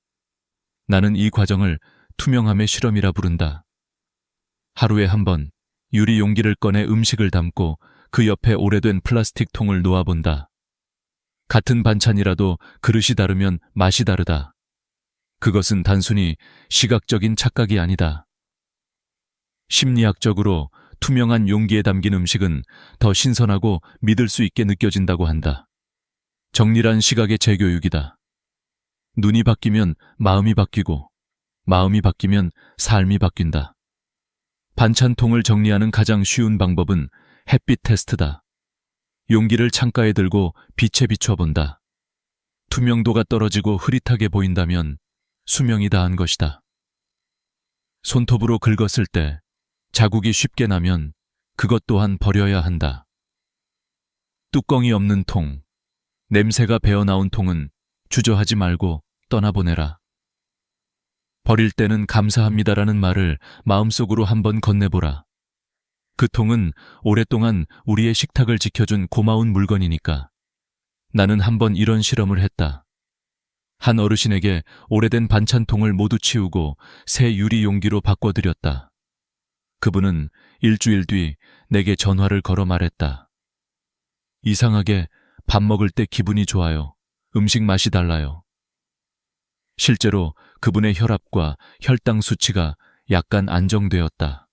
나는 이 과정을 투명함의 실험이라 부른다. 하루에 한 번 유리 용기를 꺼내 음식을 담고 그 옆에 오래된 플라스틱 통을 놓아본다. 같은 반찬이라도 그릇이 다르면 맛이 다르다. 그것은 단순히 시각적인 착각이 아니다. 심리학적으로 투명한 용기에 담긴 음식은 더 신선하고 믿을 수 있게 느껴진다고 한다. 정밀한 시각의 재교육이다. 눈이 바뀌면 마음이 바뀌고 마음이 바뀌면 삶이 바뀐다. 반찬통을 정리하는 가장 쉬운 방법은 햇빛 테스트다. 용기를 창가에 들고 빛에 비춰본다. 투명도가 떨어지고 흐릿하게 보인다면 수명이 다한 것이다. 손톱으로 긁었을 때 자국이 쉽게 나면 그것 또한 버려야 한다. 뚜껑이 없는 통, 냄새가 배어나온 통은 주저하지 말고 떠나보내라. 버릴 때는 감사합니다라는 말을 마음속으로 한번 건네보라. 그 통은 오랫동안 우리의 식탁을 지켜준 고마운 물건이니까. 나는 한번 이런 실험을 했다. 한 어르신에게 오래된 반찬통을 모두 치우고 새 유리 용기로 바꿔드렸다. 그분은 일주일 뒤 내게 전화를 걸어 말했다. 이상하게 밥 먹을 때 기분이 좋아요. 음식 맛이 달라요. 실제로 그분의 혈압과 혈당 수치가 약간 안정되었다.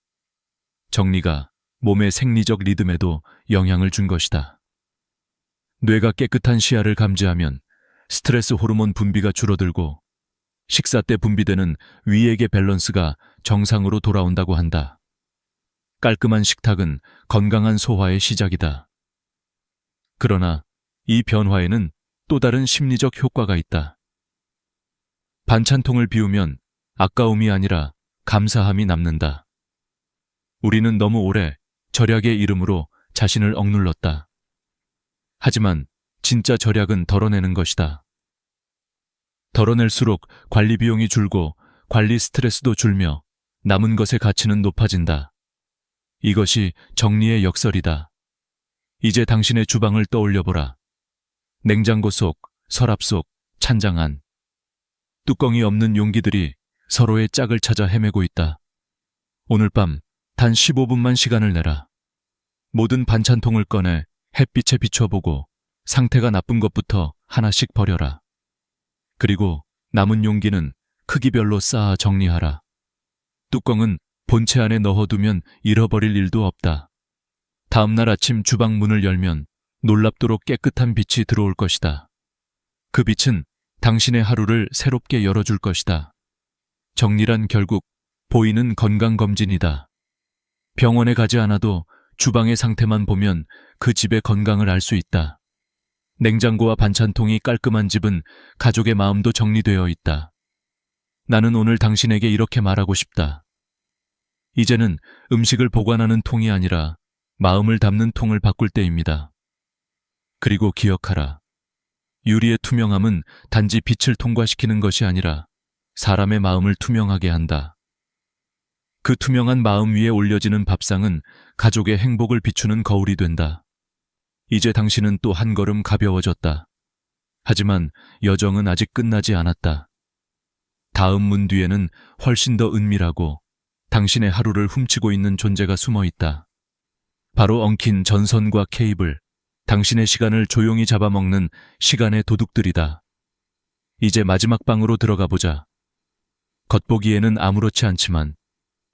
정리가 몸의 생리적 리듬에도 영향을 준 것이다. 뇌가 깨끗한 시야를 감지하면 스트레스 호르몬 분비가 줄어들고 식사 때 분비되는 위액의 밸런스가 정상으로 돌아온다고 한다. 깔끔한 식탁은 건강한 소화의 시작이다. 그러나 이 변화에는 또 다른 심리적 효과가 있다. 반찬통을 비우면 아까움이 아니라 감사함이 남는다. 우리는 너무 오래 절약의 이름으로 자신을 억눌렀다. 하지만 진짜 절약은 덜어내는 것이다. 덜어낼수록 관리 비용이 줄고 관리 스트레스도 줄며 남은 것의 가치는 높아진다. 이것이 정리의 역설이다. 이제 당신의 주방을 떠올려보라. 냉장고 속, 서랍 속, 찬장 안. 뚜껑이 없는 용기들이 서로의 짝을 찾아 헤매고 있다. 오늘 밤 단 15분만 시간을 내라. 모든 반찬통을 꺼내 햇빛에 비춰보고 상태가 나쁜 것부터 하나씩 버려라. 그리고 남은 용기는 크기별로 쌓아 정리하라. 뚜껑은 본체 안에 넣어두면 잃어버릴 일도 없다. 다음날 아침 주방 문을 열면 놀랍도록 깨끗한 빛이 들어올 것이다. 그 빛은 당신의 하루를 새롭게 열어줄 것이다. 정리란 결국 보이는 건강검진이다. 병원에 가지 않아도 주방의 상태만 보면 그 집의 건강을 알 수 있다. 냉장고와 반찬통이 깔끔한 집은 가족의 마음도 정리되어 있다. 나는 오늘 당신에게 이렇게 말하고 싶다. 이제는 음식을 보관하는 통이 아니라 마음을 담는 통을 바꿀 때입니다. 그리고 기억하라. 유리의 투명함은 단지 빛을 통과시키는 것이 아니라 사람의 마음을 투명하게 한다. 그 투명한 마음 위에 올려지는 밥상은 가족의 행복을 비추는 거울이 된다. 이제 당신은 또 한 걸음 가벼워졌다. 하지만 여정은 아직 끝나지 않았다. 다음 문 뒤에는 훨씬 더 은밀하고 당신의 하루를 훔치고 있는 존재가 숨어 있다. 바로 엉킨 전선과 케이블, 당신의 시간을 조용히 잡아먹는 시간의 도둑들이다. 이제 마지막 방으로 들어가 보자. 겉보기에는 아무렇지 않지만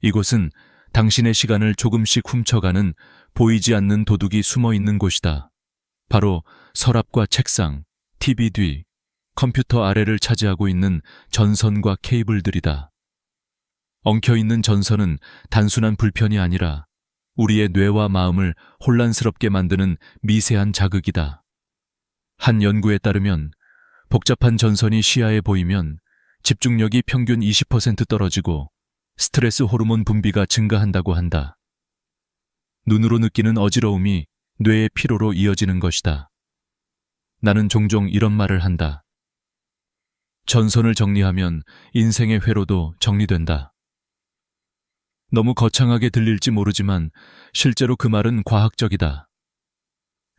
이곳은 당신의 시간을 조금씩 훔쳐가는 보이지 않는 도둑이 숨어 있는 곳이다. 바로 서랍과 책상, TV 뒤, 컴퓨터 아래를 차지하고 있는 전선과 케이블들이다. 엉켜있는 전선은 단순한 불편이 아니라 우리의 뇌와 마음을 혼란스럽게 만드는 미세한 자극이다. 한 연구에 따르면 복잡한 전선이 시야에 보이면 집중력이 평균 20% 떨어지고 스트레스 호르몬 분비가 증가한다고 한다. 눈으로 느끼는 어지러움이 뇌의 피로로 이어지는 것이다. 나는 종종 이런 말을 한다. 전선을 정리하면 인생의 회로도 정리된다. 너무 거창하게 들릴지 모르지만 실제로 그 말은 과학적이다.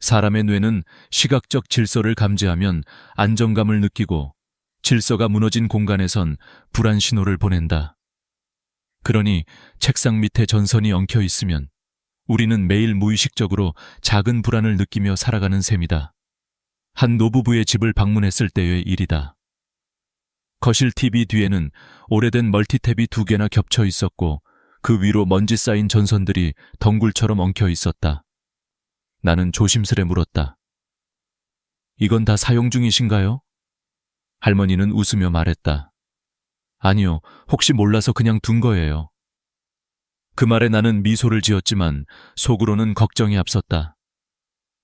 사람의 뇌는 시각적 질서를 감지하면 안정감을 느끼고 질서가 무너진 공간에선 불안 신호를 보낸다. 그러니 책상 밑에 전선이 엉켜 있으면 우리는 매일 무의식적으로 작은 불안을 느끼며 살아가는 셈이다. 한 노부부의 집을 방문했을 때의 일이다. 거실 TV 뒤에는 오래된 멀티탭이 2개나 겹쳐 있었고 그 위로 먼지 쌓인 전선들이 덩굴처럼 엉켜 있었다. 나는 조심스레 물었다. 이건 다 사용 중이신가요? 할머니는 웃으며 말했다. 아니요, 혹시 몰라서 그냥 둔 거예요. 그 말에 나는 미소를 지었지만 속으로는 걱정이 앞섰다.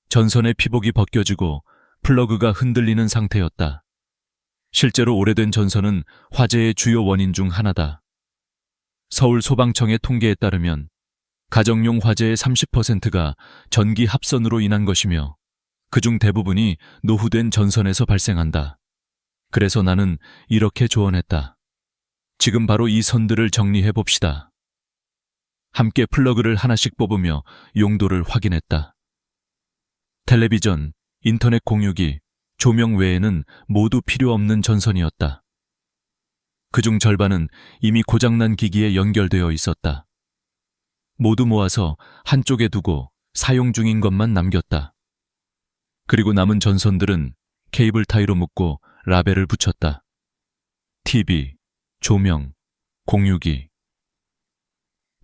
전선의 피복이 벗겨지고 플러그가 흔들리는 상태였다. 실제로 오래된 전선은 화재의 주요 원인 중 하나다. 서울 소방청의 통계에 따르면 가정용 화재의 30%가 전기 합선으로 인한 것이며 그중 대부분이 노후된 전선에서 발생한다. 그래서 나는 이렇게 조언했다. 지금 바로 이 선들을 정리해 봅시다. 함께 플러그를 하나씩 뽑으며 용도를 확인했다. 텔레비전, 인터넷 공유기, 조명 외에는 모두 필요 없는 전선이었다. 그중 절반은 이미 고장난 기기에 연결되어 있었다. 모두 모아서 한쪽에 두고 사용 중인 것만 남겼다. 그리고 남은 전선들은 케이블 타이로 묶고 라벨을 붙였다. TV, 조명, 공유기.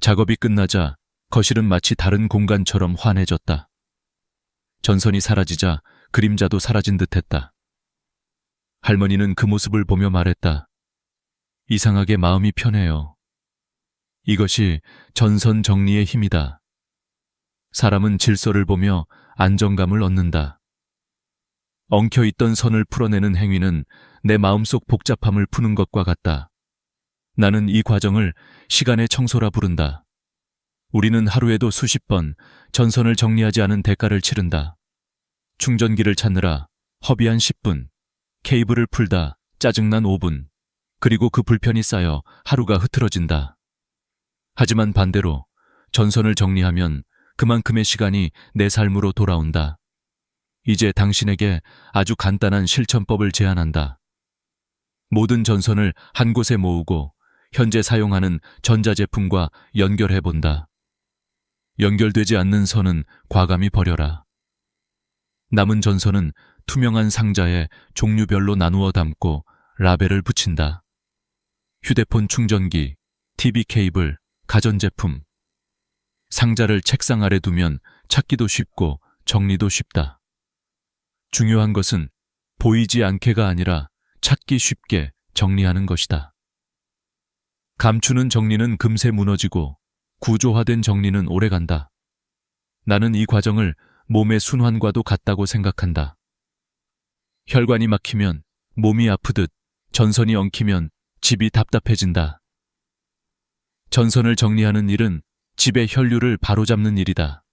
작업이 끝나자 거실은 마치 다른 공간처럼 환해졌다. 전선이 사라지자 그림자도 사라진 듯했다. 할머니는 그 모습을 보며 말했다. 이상하게 마음이 편해요. 이것이 전선 정리의 힘이다. 사람은 질서를 보며 안정감을 얻는다. 엉켜있던 선을 풀어내는 행위는 내 마음속 복잡함을 푸는 것과 같다. 나는 이 과정을 시간의 청소라 부른다. 우리는 하루에도 수십 번 전선을 정리하지 않은 대가를 치른다. 충전기를 찾느라 허비한 10분, 케이블을 풀다 짜증난 5분, 그리고 그 불편이 쌓여 하루가 흐트러진다. 하지만 반대로 전선을 정리하면 그만큼의 시간이 내 삶으로 돌아온다. 이제 당신에게 아주 간단한 실천법을 제안한다. 모든 전선을 한 곳에 모으고 현재 사용하는 전자제품과 연결해본다. 연결되지 않는 선은 과감히 버려라. 남은 전선은 투명한 상자에 종류별로 나누어 담고 라벨을 붙인다. 휴대폰 충전기, TV 케이블, 가전제품. 상자를 책상 아래 두면 찾기도 쉽고 정리도 쉽다. 중요한 것은 보이지 않게가 아니라 찾기 쉽게 정리하는 것이다. 감추는 정리는 금세 무너지고 구조화된 정리는 오래간다. 나는 이 과정을 몸의 순환과도 같다고 생각한다. 혈관이 막히면 몸이 아프듯 전선이 엉키면 집이 답답해진다. 전선을 정리하는 일은 집의 혈류를 바로잡는 일이다.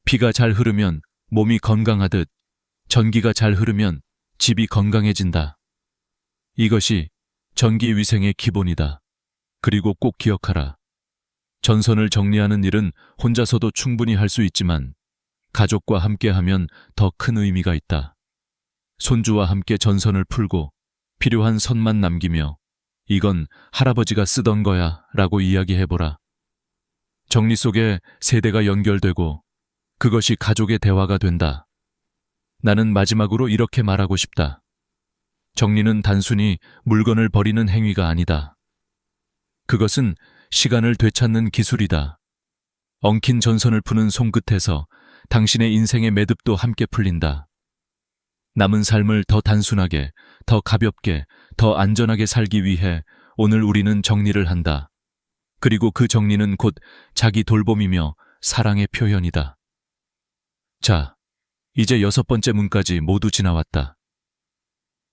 피가 잘 흐르면 몸이 건강하듯 전기가 잘 흐르면 집이 건강해진다. 이것이 전기위생의 기본이다. 그리고 꼭 기억하라. 전선을 정리하는 일은 혼자서도 충분히 할 수 있지만 가족과 함께하면 더 큰 의미가 있다. 손주와 함께 전선을 풀고 필요한 선만 남기며 이건 할아버지가 쓰던 거야 라고 이야기해보라. 정리 속에 세대가 연결되고 그것이 가족의 대화가 된다. 나는 마지막으로 이렇게 말하고 싶다. 정리는 단순히 물건을 버리는 행위가 아니다. 그것은 시간을 되찾는 기술이다. 엉킨 전선을 푸는 손끝에서 당신의 인생의 매듭도 함께 풀린다. 남은 삶을 더 단순하게, 더 가볍게, 더 안전하게 살기 위해 오늘 우리는 정리를 한다. 그리고 그 정리는 곧 자기 돌봄이며 사랑의 표현이다. 자, 이제 6번째 문까지 모두 지나왔다.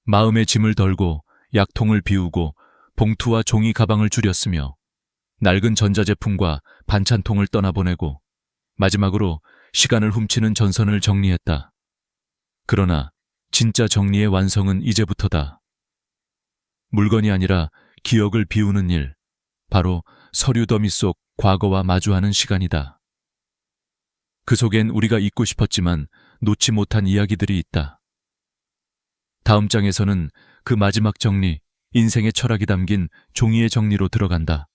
마음의 짐을 덜고 약통을 비우고 봉투와 종이 가방을 줄였으며 낡은 전자제품과 반찬통을 떠나보내고 마지막으로 시간을 훔치는 전선을 정리했다. 그러나 진짜 정리의 완성은 이제부터다. 물건이 아니라 기억을 비우는 일, 바로 서류 더미 속 과거와 마주하는 시간이다. 그 속엔 우리가 잊고 싶었지만 놓지 못한 이야기들이 있다. 다음 장에서는 그 마지막 정리, 인생의 철학이 담긴 종이의 정리로 들어간다.